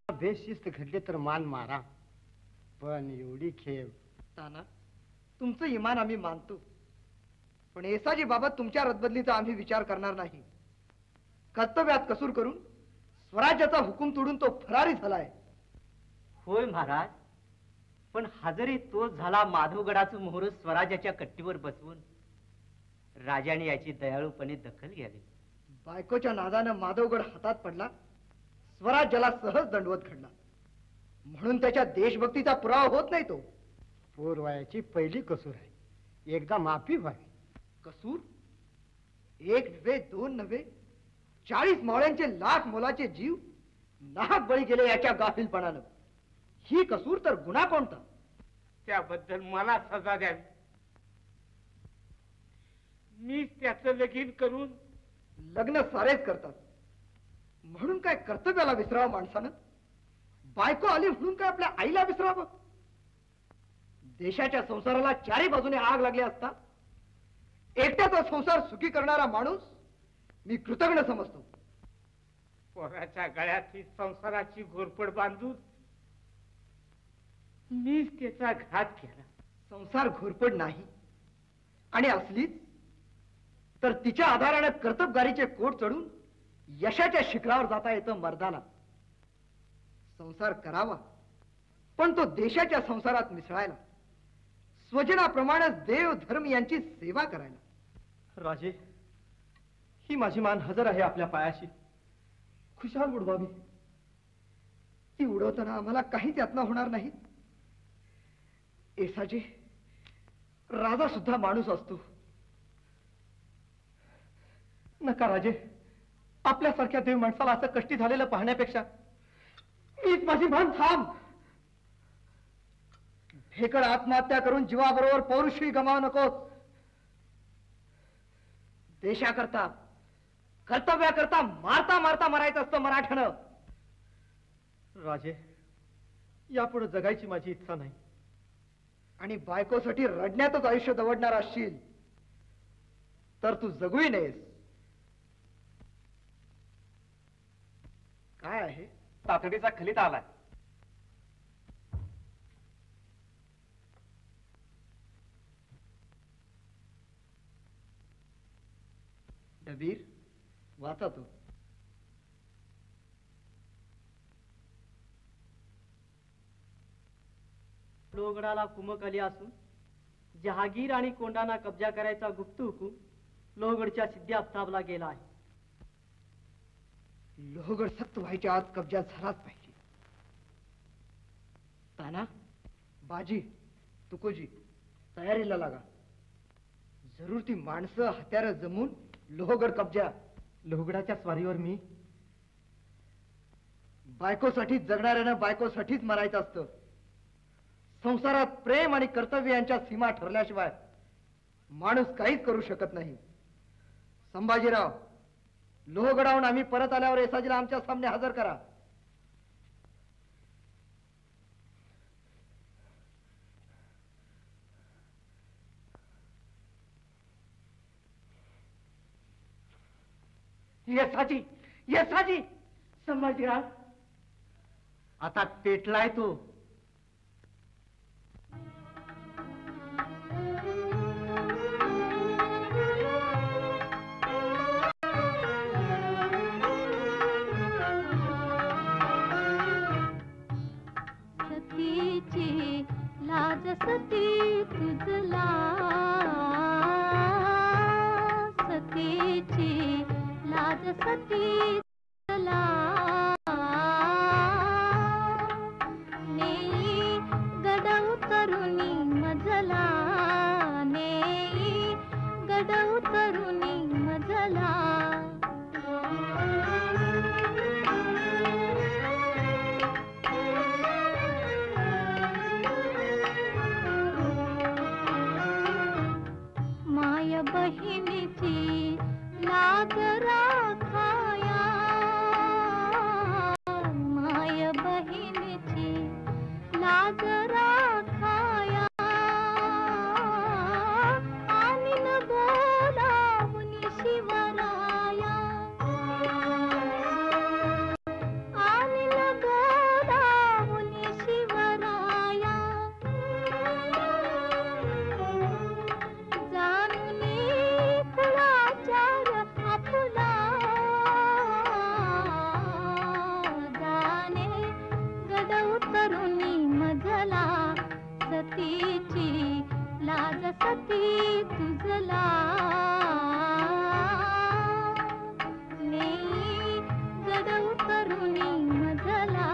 बेशिस्त घडले तर मान मारा, पण एवढी खेळ. ताना, तुमचं इमान आम्ही मानतो, पण येसाजी बाबत तुमच्या रद्दबदलीचा आम्ही विचार करणार नाही. कर्तव्यात कसूर करून स्वराज्याचा हुकूम तोडून तो फरारी झालाय. होय महाराज, पण हजरी तोच झाला माधवगडाचं मोहर स्वराज्याच्या कट्टीवर बसवून राजाने याची दयाळूपणे दखल घ्यावी. बायकोच्या नादानं माधवगड हातात पडला, स्वराज्याला सहज दंडवत घडला, म्हणून त्याच्या देशभक्तीचा पुरावा होत नाही तो. पोरवायाची पहिली कसूर आहे, एकदा माफी व्हावी. कसूर? एक नव्हे, दोन नव्हे, 40 मावळ्यांचे लाख मोलाचे जीव नाहक बळी गेले याच्या गाफीलपणानं. ही कसूर तर गुन्हा कोणता? त्याबद्दल मला सजा द्यावी. मी त्याचं लगीन करून लग्न सारेच करतात, म्हणून काय कर्तव्याला विसरावं माणसानं? बायको आली म्हणून काय आपल्या आईला विसरावं? देशाच्या संसाराला चारी बाजूने आग लागली असता एकट्याचा संसार सुखी करणारा माणूस मी कृतज्ञ समजतो. पोराच्या गळ्यात ही संसाराची घोरपड बांधून मीच त्याचा घात केला. संसार घोरपड नाही, आणि असलीच तर तिच्या आधाराने कर्तबगारीचे कोट चढून यशाच्या शिखरावर जाता येतं मर्दाला. संसार करावा, पण तो देशाच्या संसारात मिसळायला, स्वजनाप्रमाणे देव धर्म यांची सेवा करायला. राजे, ही माझी मान हजर आहे आपल्या पायाशी, खुशाल उडवावी. ती उडवताना आम्हाला काहीच यातना होणार नाही. येसाजी, राजा सुद्धा माणूस असतो. नका राजे, आपल्यासारख्या देव माणसाला असं कष्टी झालेलं पाहण्यापेक्षा मीच माझी मान थांब. भेकड आत्महत्या करून जीवाबरोबर पौरुषी गमावू नकोस. देशाकरता, कर्तव्याकरता मारता मारता मरायचं असतं मराठ्यानं. राजे, यापुढे जगायची माझी इच्छा नाही. आणि बायकोसाठी रडण्यातच आयुष्य दवडणार असशील तर तू जगूही नयेस. काय आहे? तातडीचा खलित आलाय. डबीर, वाचा तू. लोहगडाला कुमक आली असून जहागीर आणि कोंडाना कब्जा करायचा गुप्त हुकूम लोहगडच्या सिद्धी आफताबला गेला आहे. लोहगड सक्त व्हायच्या आत कब्जा झालाच पाहिजे. ताना, बाजी, तुकोजी, तयारीला लागा. जरूर ती माणसं हत्यारं जमून लोहगड कब्जा. लोहगडाच्या स्वारीवर मी बायकोसाठी जगणाऱ्यानं बायकोसाठीच मरायचं असतं. संसारात प्रेम आणि कर्तव्य यांच्या सीमा ठरल्याशिवाय माणूस काहीच करू शकत नाही. संभाजीराव, लोहगडाहून आम्ही परत आल्यावर येसाजीला आमच्या सामने हजर करा. येसाजी, येसाजी. संभाजीराव, आता पेटलाय तो. सतीची लाज सती तुझला, सतीची लाज सती तुझला. नेई गडव तरुणी मजला, नेई गडव तरुणी मजला. माय बहिणीची लाज राखाया, माय बहिणीची लाज राखाया. आणि न बोलावून शिवराया, आणि न बोलावून शिवराया. जानुनी कुळाचार आपुला, जाने गडव तरुणी मजला. सतीची लाज सती तुझला, नेई गडव तरुणी मजला.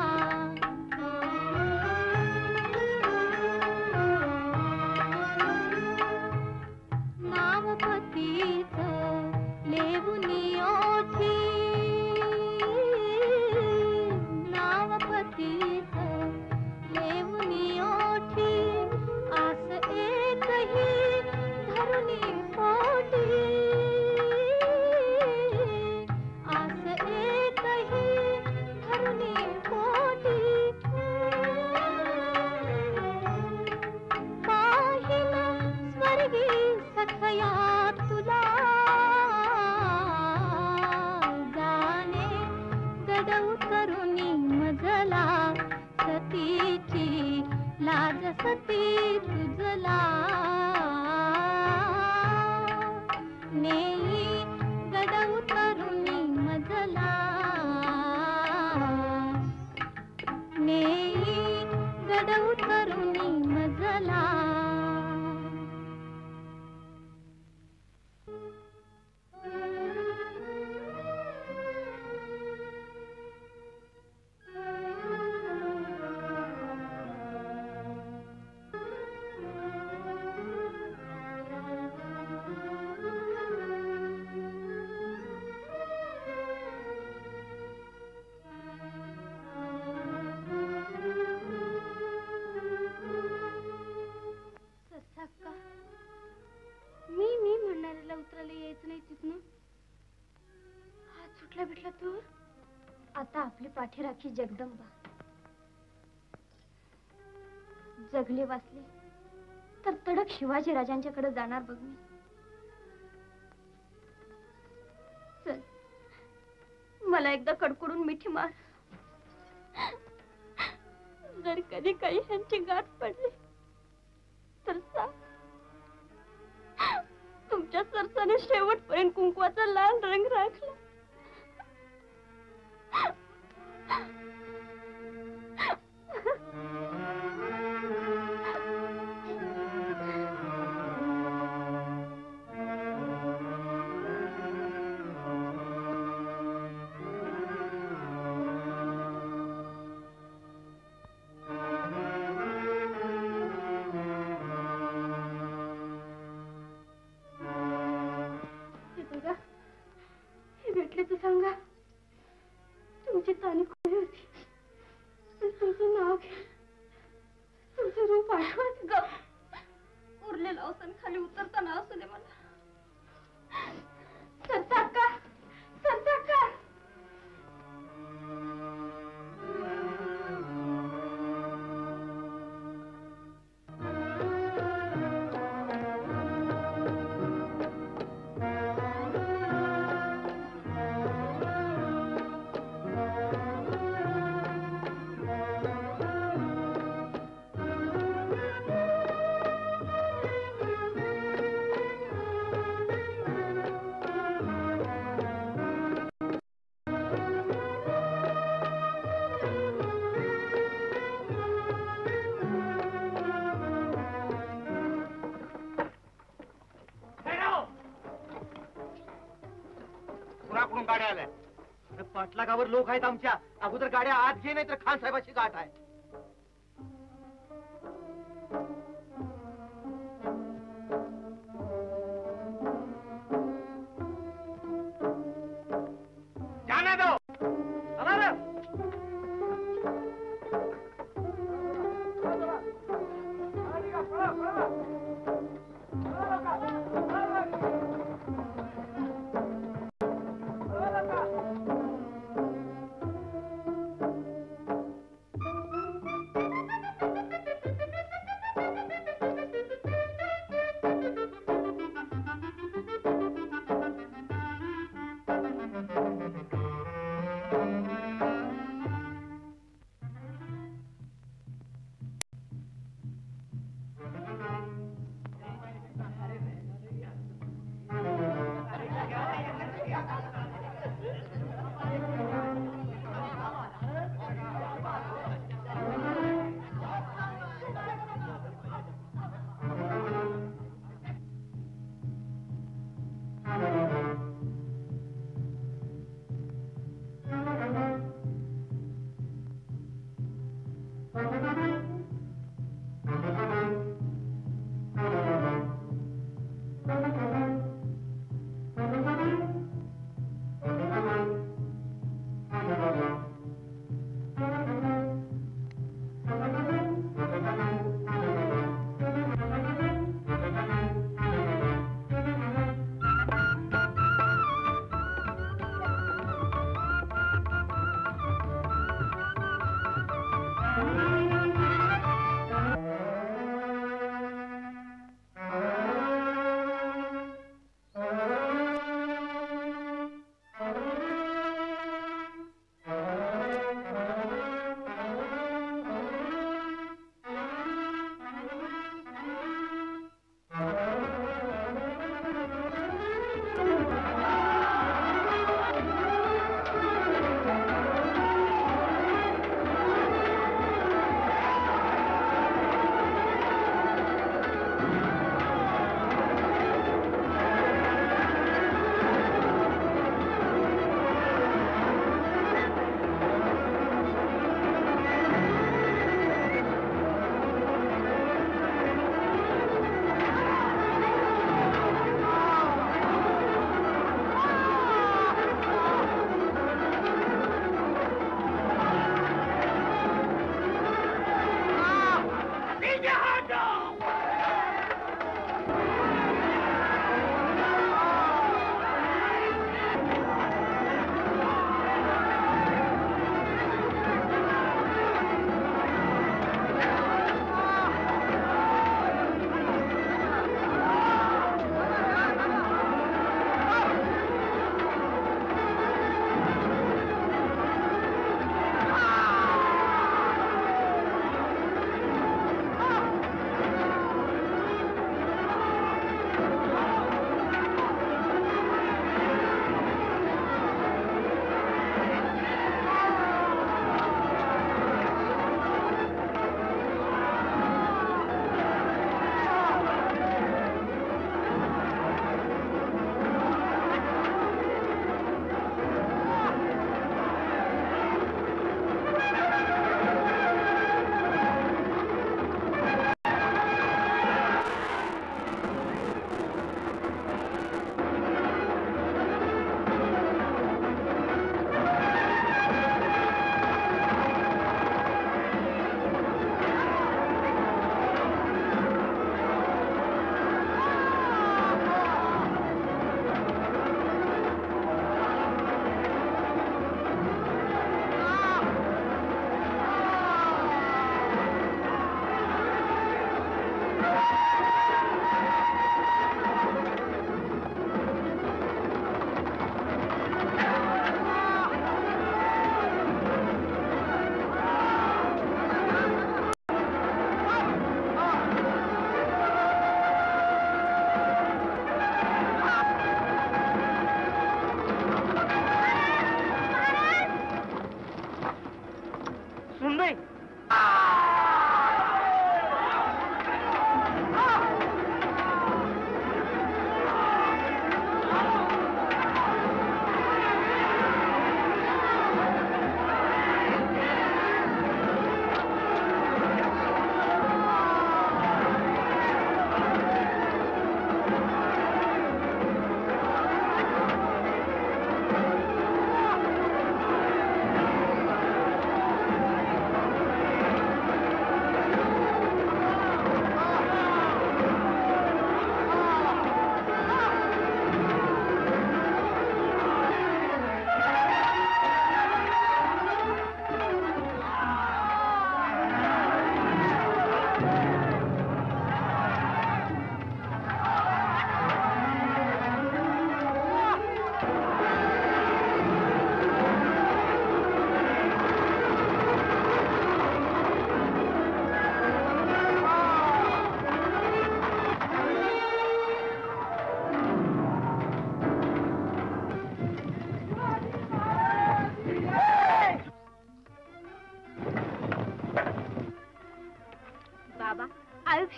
आता आपली पाठीराखी जगदंबा. जगले वाचले तर तडक शिवाजी राजांच्याकडे जाणार बघ मी. चल, मला एकदा कडकडून मिठी मार. जर कधी काही ह्यांची गाठ पडली तर सांग. तुमच्या सरसाने शेवटपर्यंत कुंकवाचा लाल रंग राखला. सांगा, तुमची तानी खोली होती. तुमचं नाव घे, तुमचं रूप आठवत ग. उरलेलं अवसान खाली उतरताना असू दे मला. सरता का, सरता का. गाड्या आल्या. पाठलागावर लोक आहेत आमच्या. अगोदर गाड्या आत घे, नाही तर खान साहेबाची गाठ आहे. जाने दो. चला रे.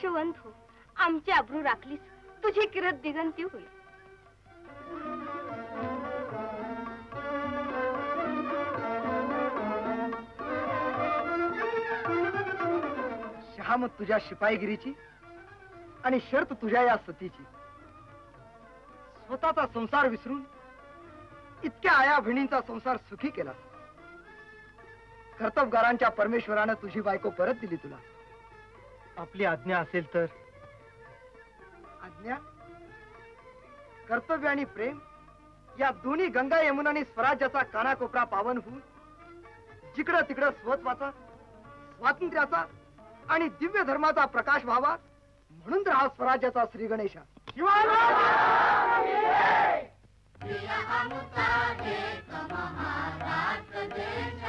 यशवंत हो, आमची अब्रू राखलीस, तुझी किरत दिगंती होईल. शहामत तुझ्या शिपाईगिरीची आणि शर्त तुझ्या या सतीची. स्वतःचा संसार विसरून इतक्या आया बहिणींचा संसार सुखी केला. कर्तबगारांच्या परमेश्वरानं तुझी बायको परत दिली तुला. आपली आज्ञा असेल तर. आज्ञा, कर्तव्य आणि प्रेम या दोन्ही गंगा यमुना आणि स्वराज्याचा कानाकोपरा पावन होऊन जिकडं तिकडं स्वत्वाचा, स्वातंत्र्याचा आणि दिव्य धर्माचा प्रकाश व्हावा म्हणून तर हा स्वराज्याचा श्री गणेशा. महाराष्ट्र देश